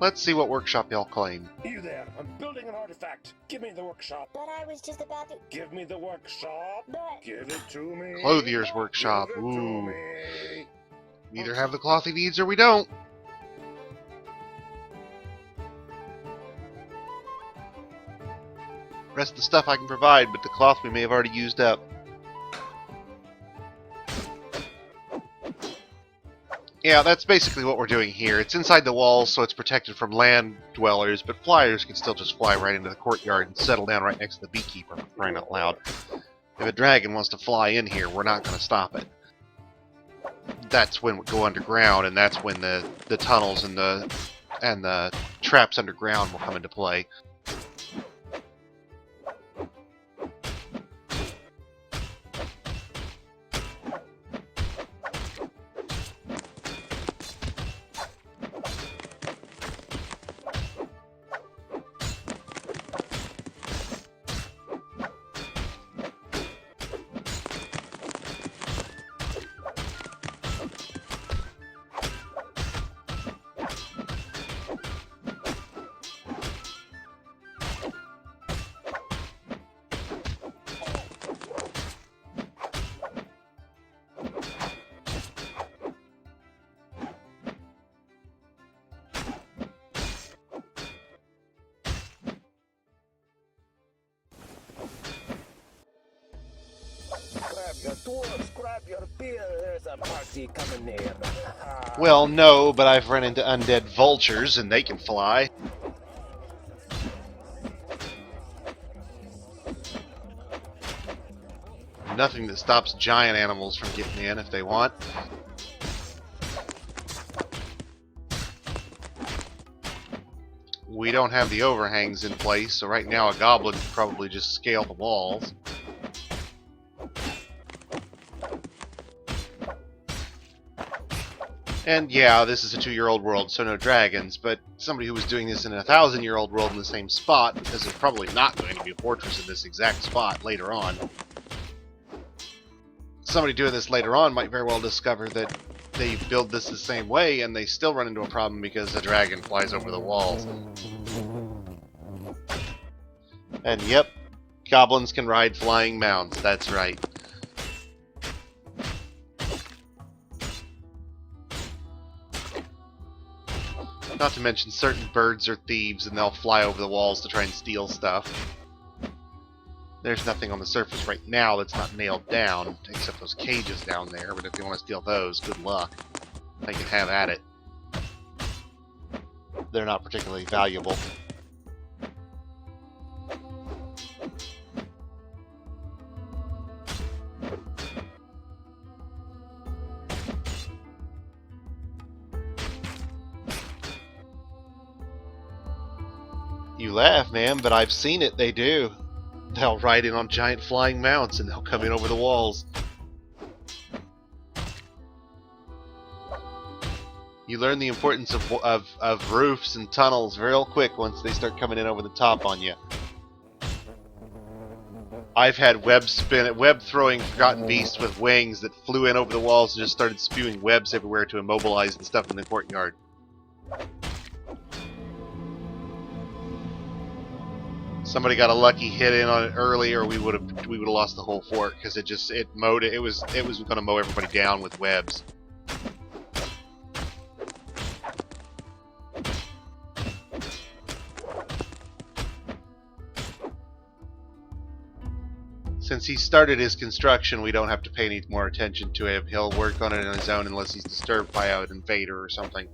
Let's see what workshop y'all claim. You there, I'm building an artifact. Give me the workshop. But I was just about to. Give me the workshop. But. Give it to me. Clothier's workshop. Give it to Ooh. me. We either have the cloth he needs or we don't. Rest of the stuff I can provide, but the cloth we may have already used up. Yeah, that's basically what we're doing here. It's inside the walls, so it's protected from land dwellers, but flyers can still just fly right into the courtyard and settle down right next to the beekeeper, for crying out loud. If a dragon wants to fly in here, we're not going to stop it. That's when we go underground, and that's when the tunnels and the traps underground will come into play. Grab your dwarves, grab your beer, there's a party coming near. Well, no, but I've run into undead vultures, and they can fly. Nothing that stops giant animals from getting in if they want. We don't have the overhangs in place, so right now a goblin could probably just scale the walls. And yeah, this is a 2-year-old world, so no dragons, but somebody who was doing this in a 1,000-year-old world in the same spot, because there's probably not going to be a fortress in this exact spot later on. Somebody doing this later on might very well discover that they build this the same way, and they still run into a problem because the dragon flies over the walls. And yep, goblins can ride flying mounts, that's right. Not to mention certain birds are thieves and they'll fly over the walls to try and steal stuff. There's nothing on the surface right now that's not nailed down, except those cages down there, but if you want to steal those, good luck. They can have at it. They're not particularly valuable. You laugh, man, but I've seen it, they do. They'll ride in on giant flying mounts and they'll come in over the walls. You learn the importance of roofs and tunnels real quick once they start coming in over the top on you. I've had web-throwing forgotten beasts with wings that flew in over the walls and just started spewing webs everywhere to immobilize the stuff in the courtyard. Somebody got a lucky hit in on it early, or we would have lost the whole fort because it was going to mow everybody down with webs. Since he started his construction, we don't have to pay any more attention to him. He'll work on it on his own unless he's disturbed by an invader or something.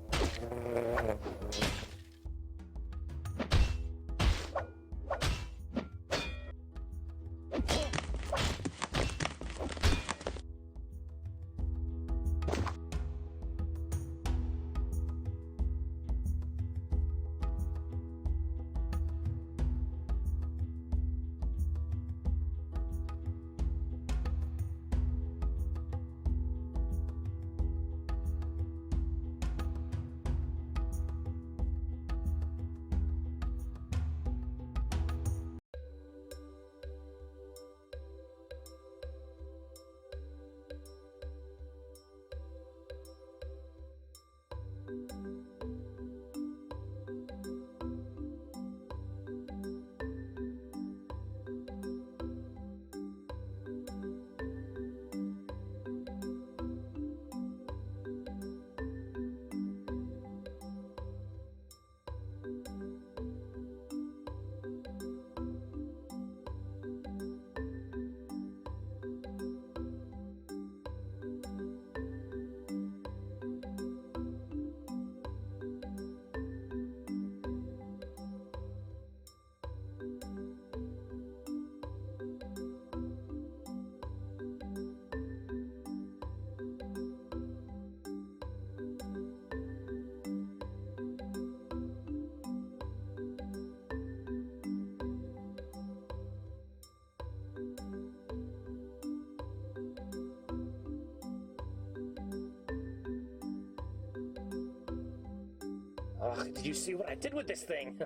Ugh, did you see what I did with this thing?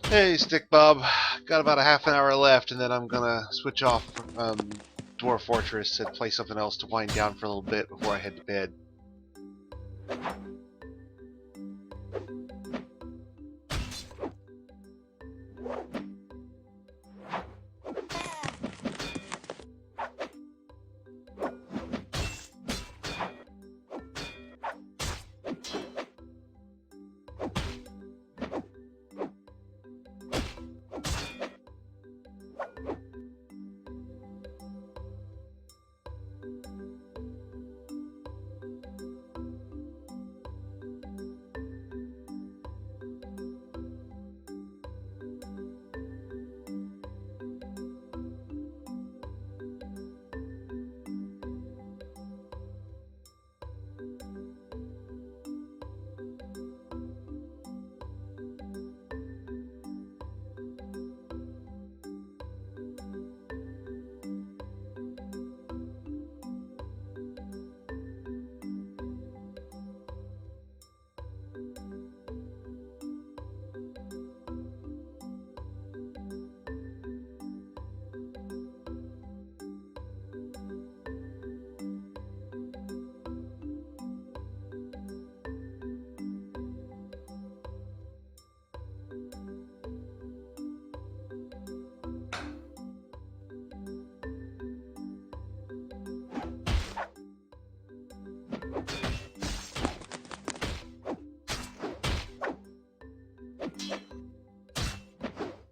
Hey, Stick Bob. Got about a half an hour left, and then I'm gonna switch off Dwarf Fortress and play something else to wind down for a little bit before I head to bed.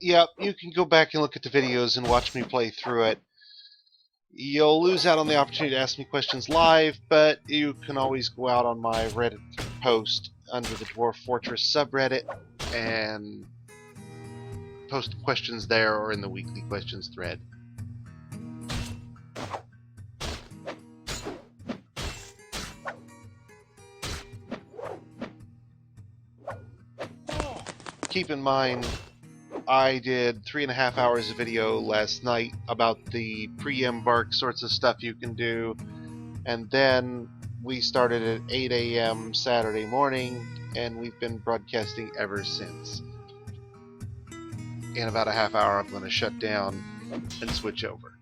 Yep, you can go back and look at the videos and watch me play through it. You'll lose out on the opportunity to ask me questions live, but you can always go out on my Reddit post under the Dwarf Fortress subreddit and post questions there or in the weekly questions thread. Keep in mind, I did 3.5 hours of video last night about the pre-embark sorts of stuff you can do, and then we started at 8 a.m. Saturday morning, and we've been broadcasting ever since. In about a half hour, I'm going to shut down and switch over.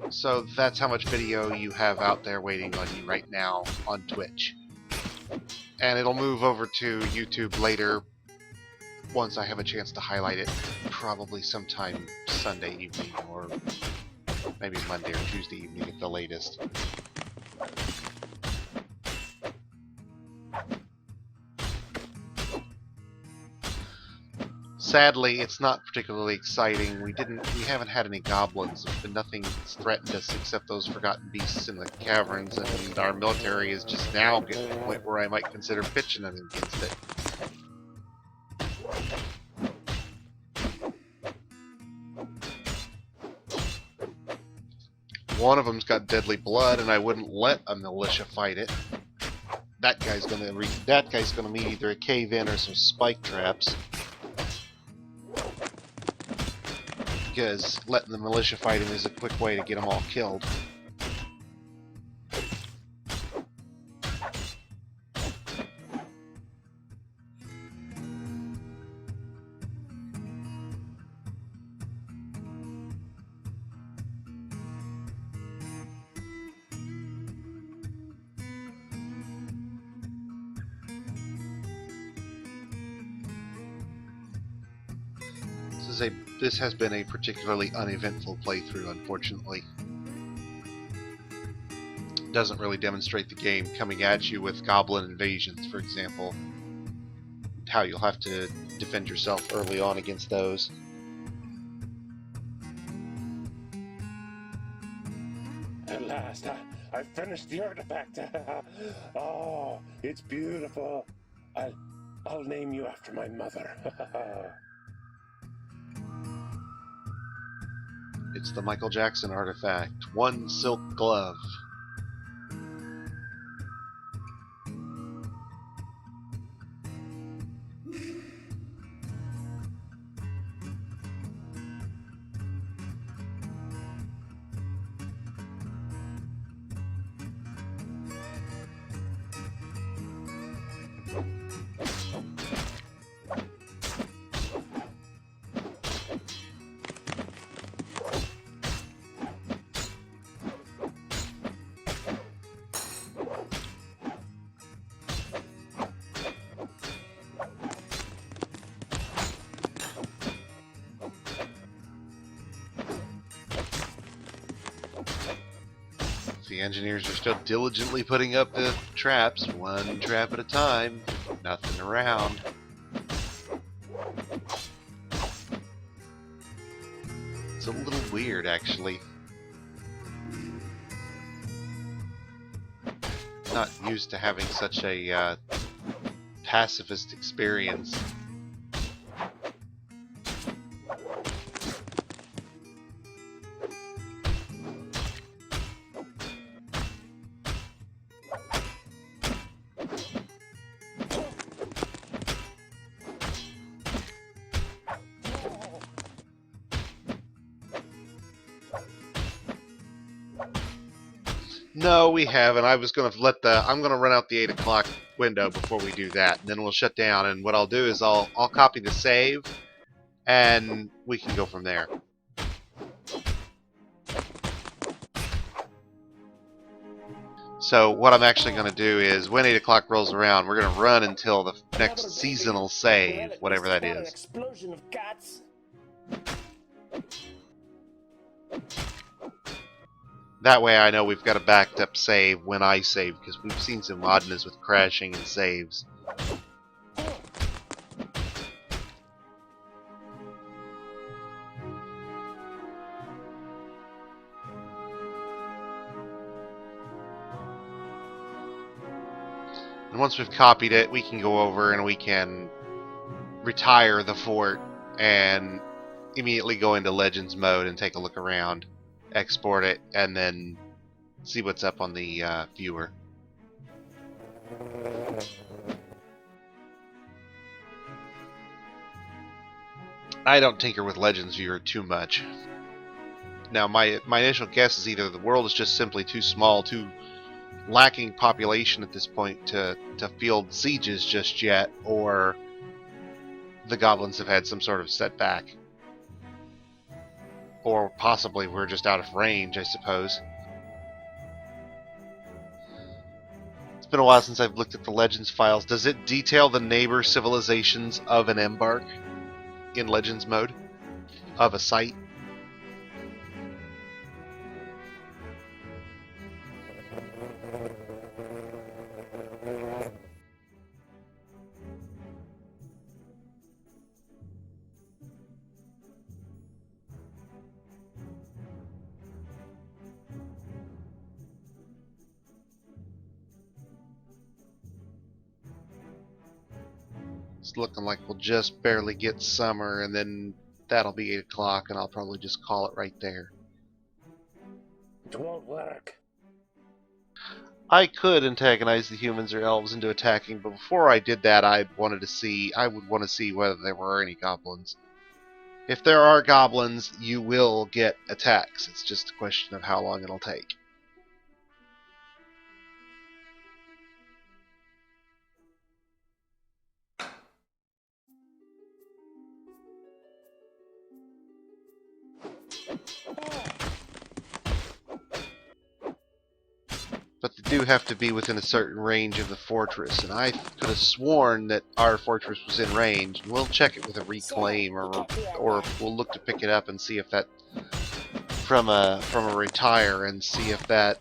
So that's how much video you have out there waiting on you right now on Twitch. And it'll move over to YouTube later once I have a chance to highlight it, probably sometime Sunday evening or maybe Monday or Tuesday evening at the latest. Sadly, it's not particularly exciting. We haven't had any goblins. There's been nothing that's threatened us except those forgotten beasts in the caverns, and our military is just now getting to the point where I might consider pitching them against it. One of them's got deadly blood, and I wouldn't let a militia fight it. That guy's gonna meet either a cave-in or some spike traps. Because letting the militia fight him is a quick way to get them all killed. This has been a particularly uneventful playthrough, unfortunately. It doesn't really demonstrate the game coming at you with goblin invasions, for example. How you'll have to defend yourself early on against those. At last, I finished the artifact. Oh, it's beautiful. I'll name you after my mother. It's the Michael Jackson artifact. One silk glove. The engineers are still diligently putting up the traps, one trap at a time. Nothing around. It's a little weird, actually. Not used to having such a pacifist experience. No, we haven't. I was going to I'm going to run out the 8 o'clock window before we do that, and then we'll shut down. And what I'll do is I'll copy the save, and we can go from there. So what I'm actually going to do is, when 8 o'clock rolls around, we're going to run until the next seasonal save, whatever that is. Explosion of cats. That way I know we've got a backed up save when I save, because we've seen some oddness with crashing and saves. And once we've copied it, we can go over and we can retire the fort and immediately go into Legends mode and take a look around. Export it, and then see what's up on the viewer. I don't tinker with Legends Viewer too much. Now, my initial guess is either the world is just simply too small, too lacking population at this point to field sieges just yet, or the goblins have had some sort of setback. Or possibly we're just out of range, I suppose. It's been a while since I've looked at the Legends files. Does it detail the neighbor civilizations of an embark in Legends mode? Of a site? It's looking like we'll just barely get summer, and then that'll be 8 o'clock, and I'll probably just call it right there. It won't work. I could antagonize the humans or elves into attacking, but before I did that, I would want to see whether there were any goblins. If there are goblins, you will get attacks. It's just a question of how long it'll take. But they do have to be within a certain range of the fortress, and I could have sworn that our fortress was in range. We'll check it with a reclaim, or we'll look to pick it up and see if that from a retire, and see if that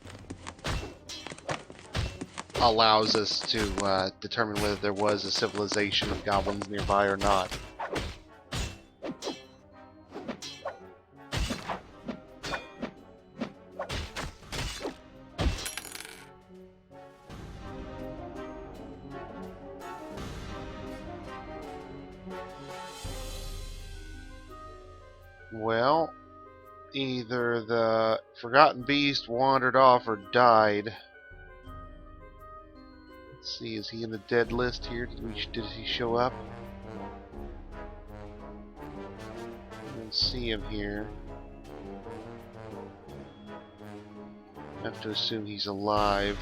allows us to determine whether there was a civilization of goblins nearby or not. Well, Either the Forgotten Beast wandered off or died. Let's see, is he in the dead list here? Did he show up? I don't see him here. I have to assume he's alive.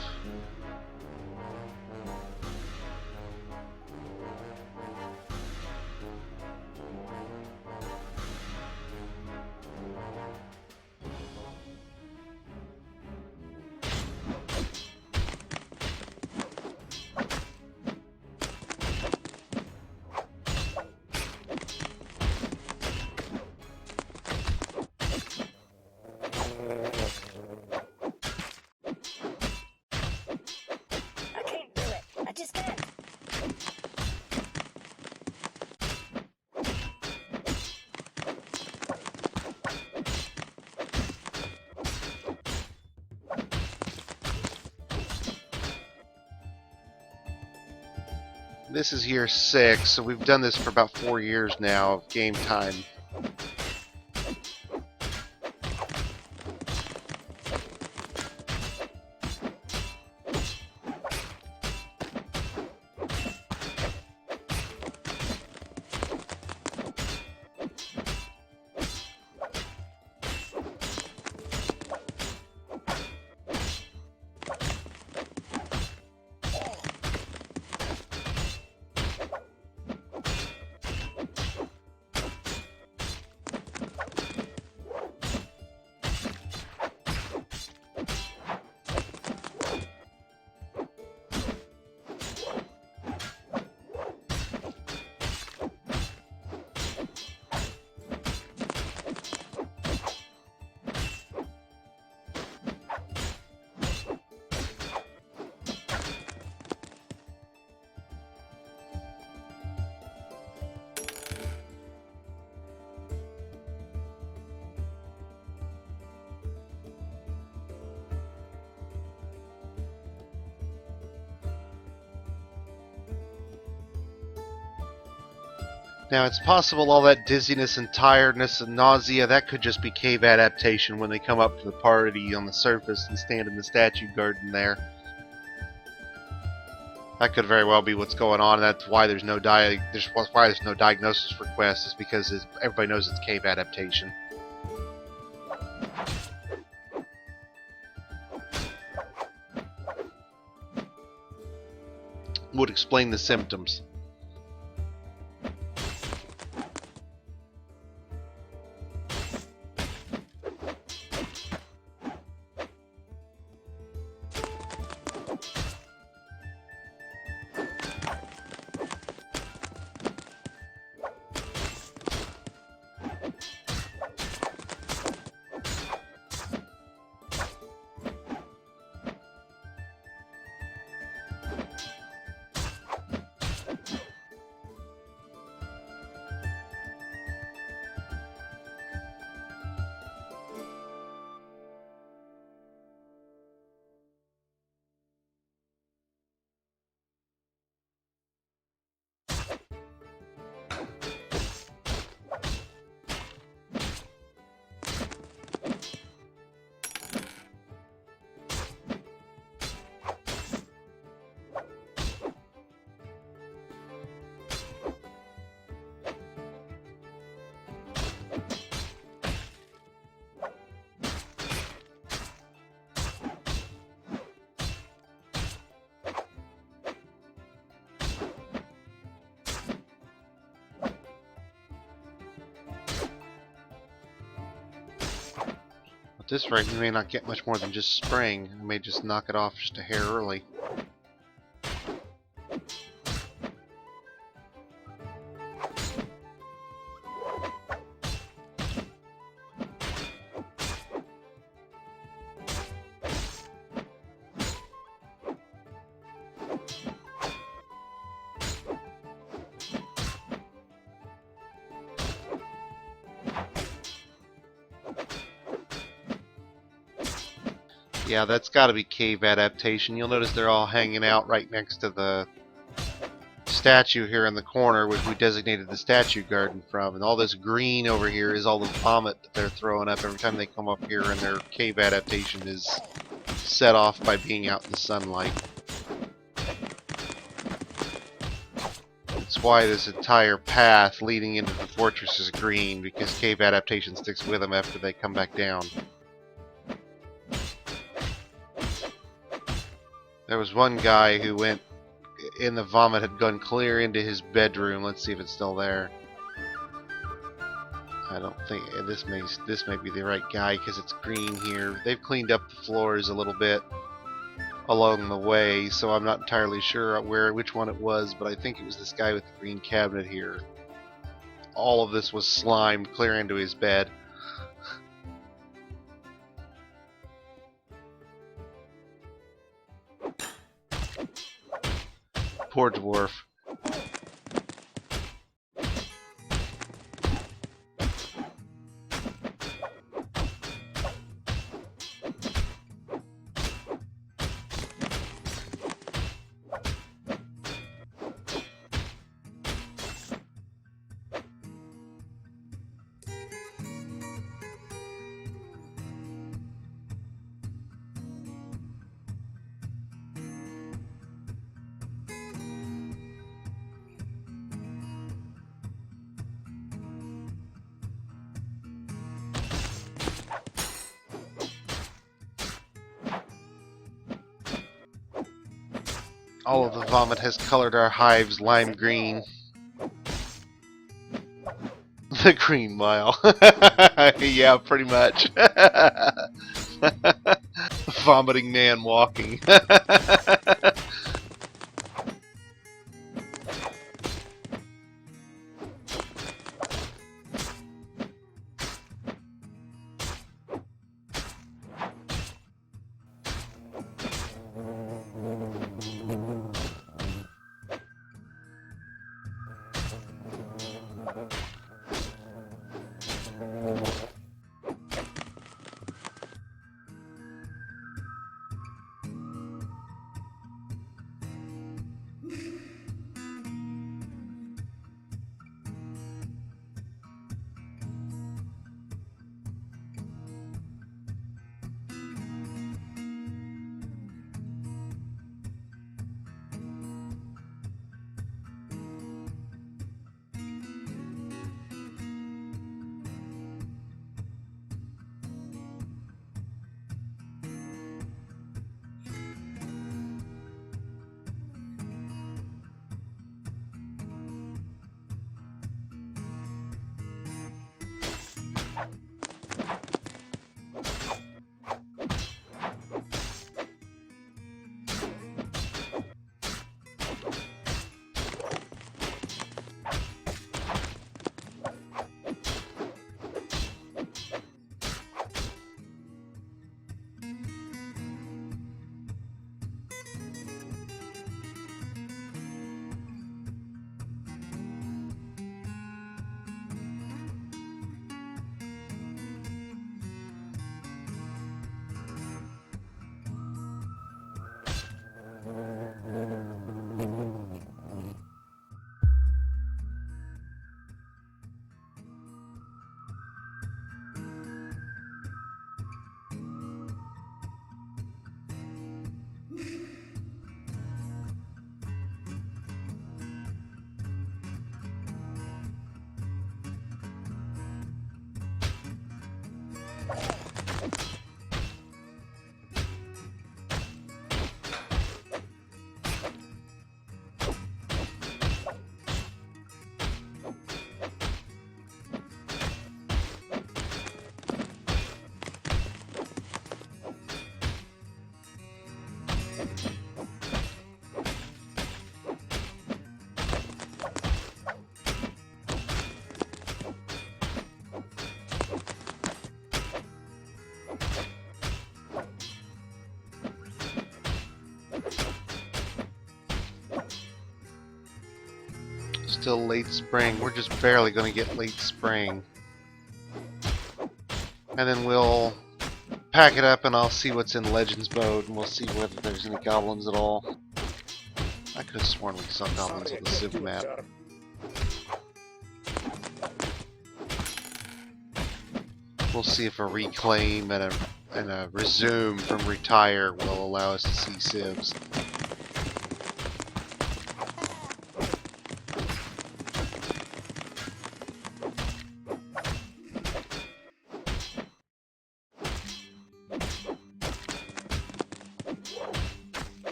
I can't do it. I just can't. This is year 6, so we've done this for about 4 years now of game time. Now, it's possible all that dizziness and tiredness and nausea, that could just be cave adaptation when they come up to the party on the surface and stand in the statue garden there. That could very well be what's going on. That's why there's no diagnosis for Quest, is because everybody knows it's cave adaptation. Would explain the symptoms. At this rate, we may not get much more than just spraying. We may just knock it off just a hair early. Yeah, that's got to be cave adaptation. You'll notice they're all hanging out right next to the statue here in the corner, which we designated the statue garden from, and all this green over here is all the vomit that they're throwing up every time they come up here, and their cave adaptation is set off by being out in the sunlight. That's why this entire path leading into the fortress is green, because cave adaptation sticks with them after they come back down. There was one guy who went in the vomit, had gone clear into his bedroom. Let's see if it's still there. I don't think this may be the right guy because it's green here. They've cleaned up the floors a little bit along the way, so I'm not entirely sure which one it was, but I think it was this guy with the green cabinet here. All of this was slimed clear into his bed. Poor dwarf. All of the vomit has colored our hives lime green. The Green Mile. Yeah, pretty much. Vomiting man walking. Still late spring. We're just barely going to get late spring. And then we'll pack it up and I'll see what's in Legends mode and we'll see whether there's any goblins at all. I could have sworn we saw goblins Sorry, on the I Civ kept you, map. sir. We'll see if a reclaim and a resume from retire will allow us to see civs.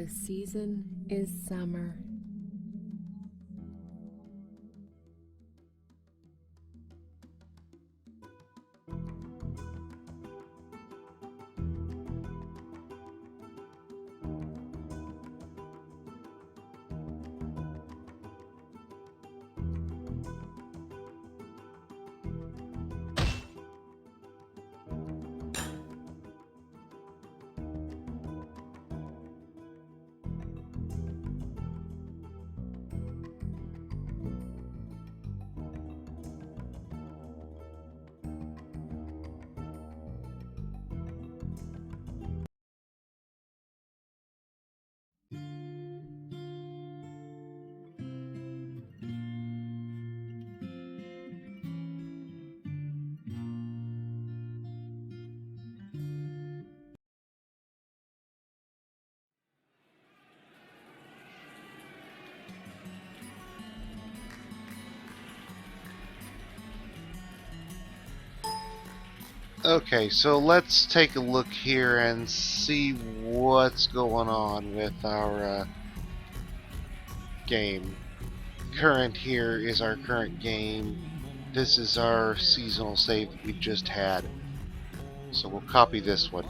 The season is summer. Okay, so let's take a look here and see what's going on with our game. Current here is our current game. This is our seasonal save that we just had. So we'll copy this one.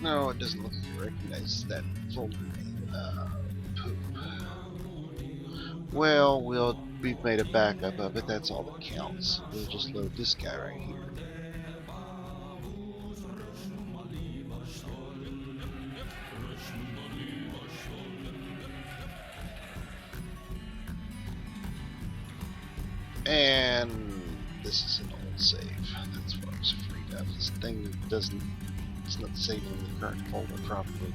No, it doesn't look like it recognizes that folder name. Poop. Well, we've made a backup of it. That's all that counts. We'll just load this guy right here. And this is an old save. That's what I was afraid of. This thing doesn't. It's not saving the current folder properly.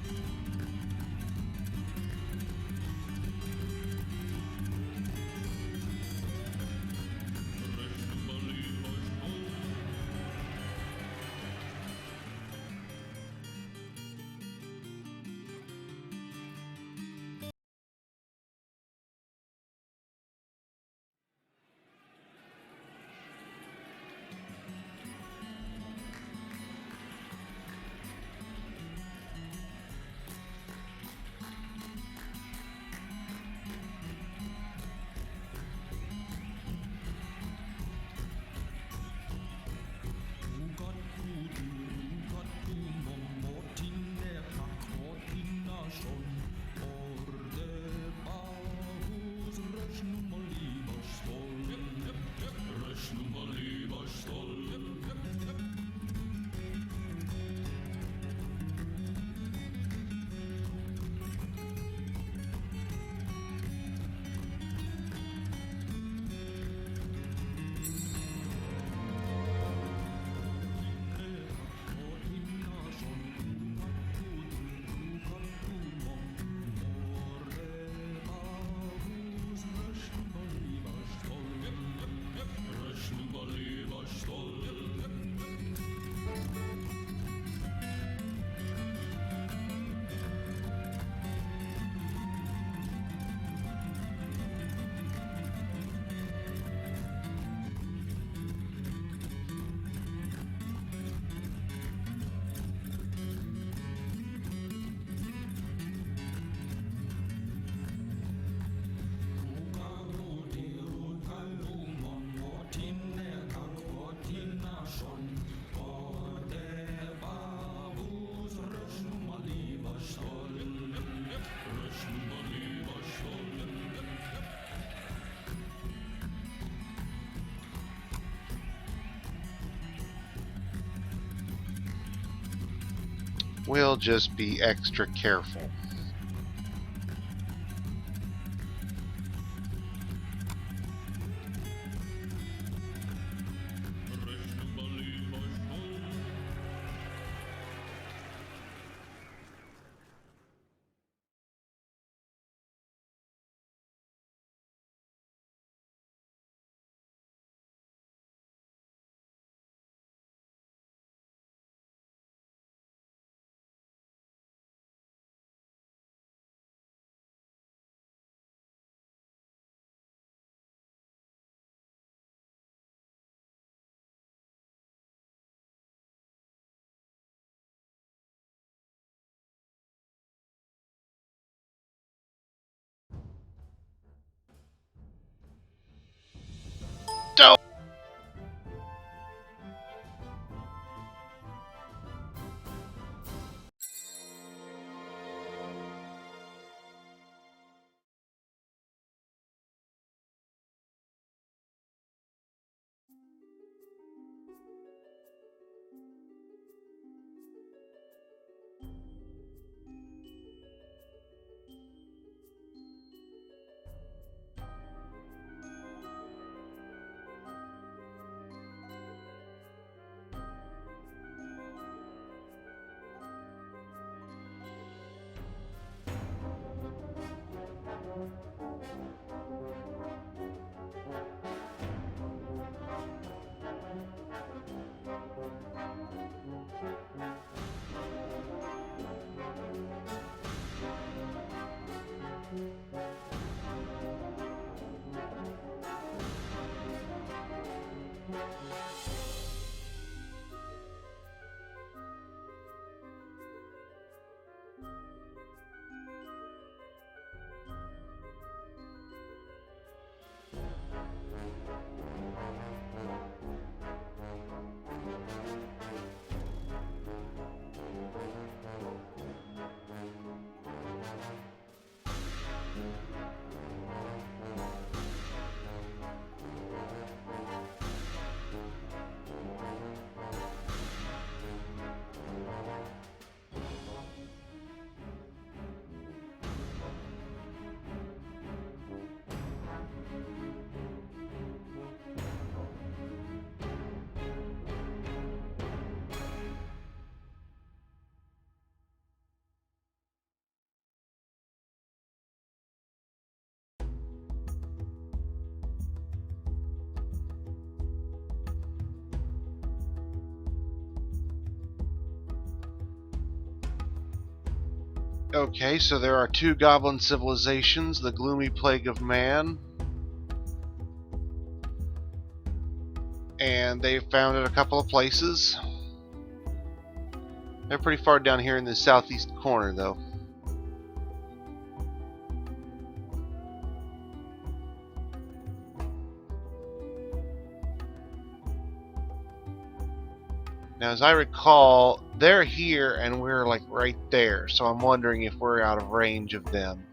We'll just be extra careful. Okay, so there are 2 goblin civilizations, the Gloomy Plague of Man, and they've founded a couple of places. They're pretty far down here in the southeast corner, though. Now, as I recall, they're here and we're like right there, so I'm wondering if we're out of range of them.